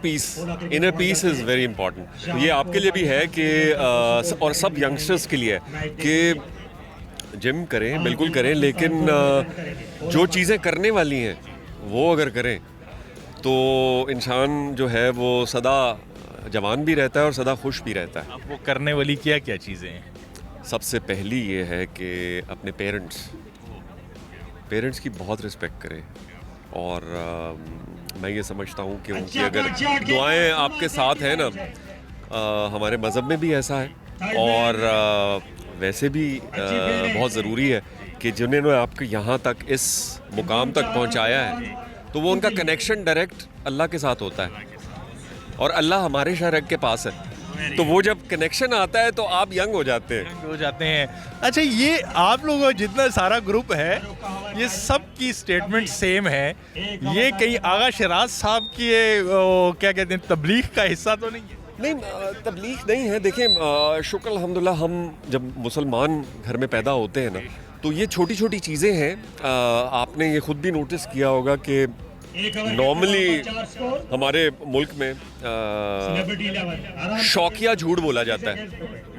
peace is very important. ये आपके लिए भी है कि और सब यंगस्टर्स के लिए कि जिम करें, बिल्कुल करें, लेकिन जो चीज़ें करने वाली हैं वो अगर करें तो इंसान जो है वो सदा जवान भी रहता है और सदा खुश भी रहता है। अब वो करने वाली क्या क्या चीज़ें हैं? सबसे पहली ये है कि अपने पेरेंट्स की बहुत रिस्पेक्ट करें, और मैं ये समझता हूँ कि उनकी अगर दुआएं आपके साथ हैं ना, हमारे मज़हब में भी ऐसा है, और वैसे भी बहुत ज़रूरी है कि जिन्होंने आपको यहाँ तक इस मुकाम तक पहुँचाया है, तो वो उनका कनेक्शन डायरेक्ट अल्लाह के साथ होता है, और अल्लाह हमारे शहर के पास है, तो वो जब कनेक्शन आता है तो आप यंग हो जाते हैं। अच्छा, ये आप लोगों जितना सारा ग्रुप है, ये सब की स्टेटमेंट सेम है। ये कहीं आगा शराज साहब की क्या कहते हैं, तबलीग का हिस्सा तो नहीं है? नहीं, तबलीग नहीं है। देखिए, शुक्र अल्हम्दुलिल्लाह, हम जब मुसलमान घर में पैदा होते हैं ना, तो ये छोटी छोटी चीज़ें हैं। आपने ये खुद भी नोटिस किया होगा कि नॉर्मली हमारे मुल्क में शौकिया झूठ बोला जाता है,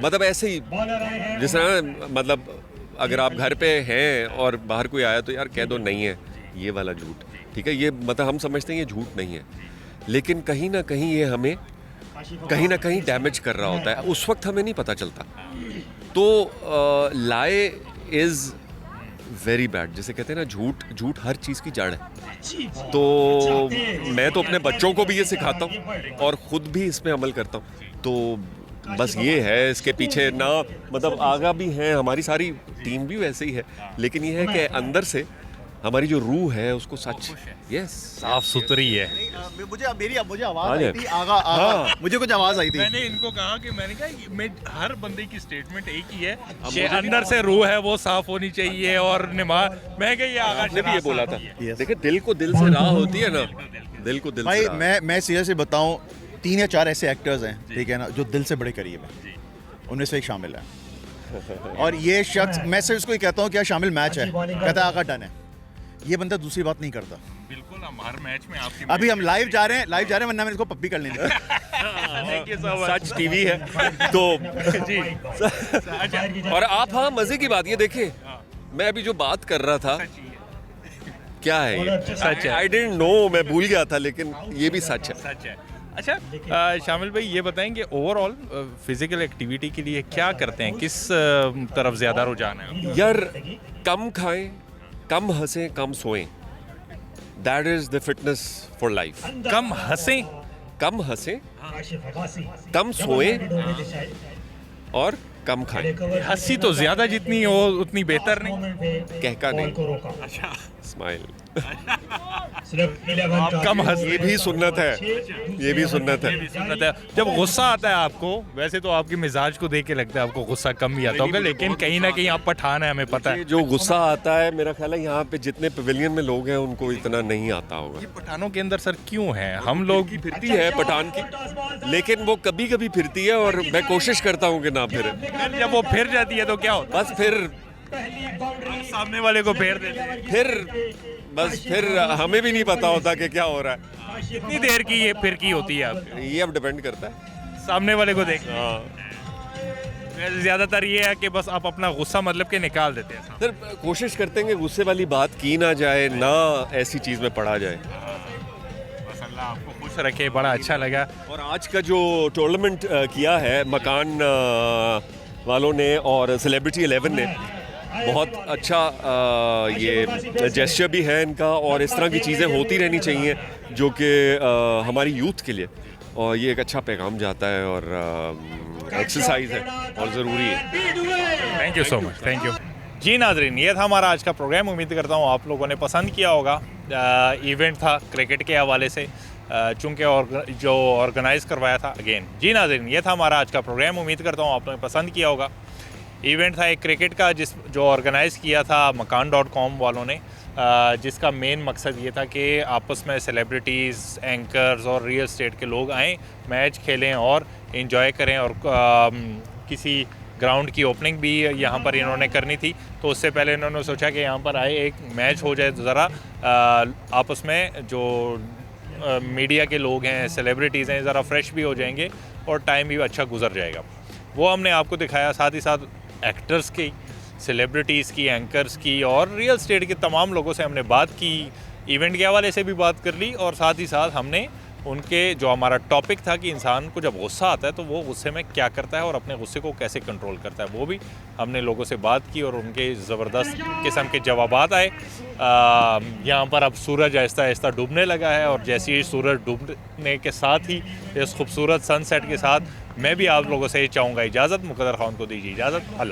मतलब ऐसे ही, जिस तरह, मतलब अगर आप घर पे हैं और बाहर कोई आया तो यार कह दो नहीं है, ये वाला झूठ, ठीक है, ये मतलब हम समझते हैं ये झूठ नहीं है, लेकिन कहीं ना कहीं ये हमें कहीं ना कहीं डैमेज कर रहा होता है, उस वक्त हमें नहीं पता चलता। तो लाई इज़ वेरी बैड, जैसे कहते हैं ना, झूठ हर चीज़ की जड़ है। तो मैं तो अपने बच्चों को भी ये सिखाता हूँ और ख़ुद भी इसमें अमल करता हूँ। तो बस ये है, इसके पीछे ना, मतलब आगा भी हैं, हमारी सारी टीम भी वैसे ही है, लेकिन ये है कि अंदर से हमारी जो रूह है उसको सच साफ सुथरी है। मुझे आवाज़ आई थी, आगा मुझे कुछ आवाज़ आई थी। मैंने इनको कहा कि मैंने कहा मैं हर बंदे की स्टेटमेंट एक ही है कि अंदर से रूह है वो साफ होनी चाहिए, और नमाज, मैं कहा ये आगा ने भी ये बोला था। देखिए, दिल को दिल से राह होती है ना, दिल को दिल भाई से मैं सीरियसली बताऊं, 3 या 4 ऐसे एक्टर्स हैं, ठीक है ना, जो दिल से बड़े करीब हैं, उनमें से एक शामिल है। और ये शख्स, मैं सिर्फ इसको ही कहता हूँ क्या शामिल मैच है, कहता है आका डन है। ये बंदा दूसरी बात नहीं करता। बिल्कुल, हम हर मैच में आपकी अभी हम लाइव जा रहे हैं वरना मैं इसको पप्पी कर लेंगे। सच टीवी है तो जी। और आप, हाँ मजे की बात ये देखिए, मैं अभी जो बात कर रहा था, क्या है ये? सच है। आई डिडंट नो, मैं भूल गया था, लेकिन ये भी सच है। सच है। अच्छा, शामिल भाई ये बताएं कि ओवरऑल फिजिकल एक्टिविटी के लिए क्या करते हैं, किस तरफ ज़्यादा रुझान है? यार कम खाएं, कम हंसें, कम सोएं, that is the fitness for life. कम हंसें, कम हंसें, कम सोएं और कम खाएं। हंसी तो ज़्यादा जितनी हो उतनी बेहतर नहीं, कहका नहीं। अच्छा, स्माइल। आप कम हंस, ये भी सुन्नत है, ये भी सुन्नत है। सुन्नत है। जब गुस्सा आता है आपको, वैसे तो आपके मिजाज को देख के लगता है आपको गुस्सा कम ही आता होगा, लेकिन कहीं ना कहीं आप पठान है, हमें पता है। जो गुस्सा आता है, मेरा ख्याल है यहाँ पे जितने पवेलियन में लोग हैं उनको इतना नहीं आता होगा। ये पठानों के अंदर सर क्यों है? हम लोग की फिरती है पठान की, लेकिन वो कभी कभी फिरती है और मैं कोशिश करता हूँ कि ना फिरे। जब वो फिर जाती है तो क्या होता बस फिर सामने वाले को फेर देते हैं। फिर हमें भी नहीं पता होता कि क्या हो रहा है। कितनी देर की ये फिर की होती है आपकी? ये अब डिपेंड करता है सामने वाले को देख। ज़्यादातर ये है कि बस आप अपना गुस्सा मतलब के निकाल देते हैं। सर कोशिश करते हैं कि गुस्से वाली बात की ना जाए, ना ऐसी चीज़ में पड़ा जाए। बस अल्लाह आपको खुश रखे, बड़ा अच्छा लगा। और आज का जो टूर्नामेंट किया है मकान वालों ने और सेलिब्रिटी 11 ने, बहुत अच्छा ये जेस्चर भी है इनका, और इस तरह की चीज़ें होती रहनी चाहिए जो कि हमारी यूथ के लिए, और ये एक अच्छा पैगाम जाता है और एक्सरसाइज है और ज़रूरी है। Thank you so much, thank you जी। नाजरीन, ये था हमारा आज का प्रोग्राम। उम्मीद करता हूँ आप लोगों ने पसंद किया होगा। इवेंट था क्रिकेट के हवाले से, चूँकि जो ऑर्गेनाइज़ करवाया था अगेन। जी नाजरीन, ये था हमारा आज का प्रोग्राम। उम्मीद करता हूँ आप लोगों ने पसंद किया होगा। इवेंट था एक क्रिकेट का जो ऑर्गेनाइज़ किया था मकान.com वालों ने, जिसका मेन मकसद ये था कि आपस में सेलिब्रिटीज़, एंकर्स और रियल एस्टेट के लोग आएँ, मैच खेलें और इन्जॉय करें। और किसी ग्राउंड की ओपनिंग भी यहाँ पर इन्होंने करनी थी, तो उससे पहले इन्होंने सोचा कि यहाँ पर आए, एक मैच हो जाए, तो ज़रा आपस में जो मीडिया के लोग हैं, सेलिब्रिटीज़ हैं, ज़रा फ्रेश भी हो जाएंगे और टाइम भी अच्छा गुजर जाएगा। वो हमने आपको दिखाया। साथ ही साथ एक्टर्स की, सेलिब्रिटीज़ की, एंकर्स की और रियल एस्टेट के तमाम लोगों से हमने बात की, इवेंट के हवाले से भी बात कर ली, और साथ ही साथ हमने उनके जो हमारा टॉपिक था कि इंसान को जब गुस्सा आता है तो वो गुस्से में क्या करता है और अपने गुस्से को कैसे कंट्रोल करता है, वो भी हमने लोगों से बात की और उनके ज़बरदस्त किस्म के जवाबात आए। यहाँ पर अब सूरज आहिस्ता आहिस्ता डूबने लगा है, और जैसे ही सूरज डूबने के साथ ही इस खूबसूरत सनसेट के साथ मैं भी आप लोगों से चाहूँगा इजाज़त। मुक़द्दर ख़ान को दीजिए इजाज़त। अल्लाह।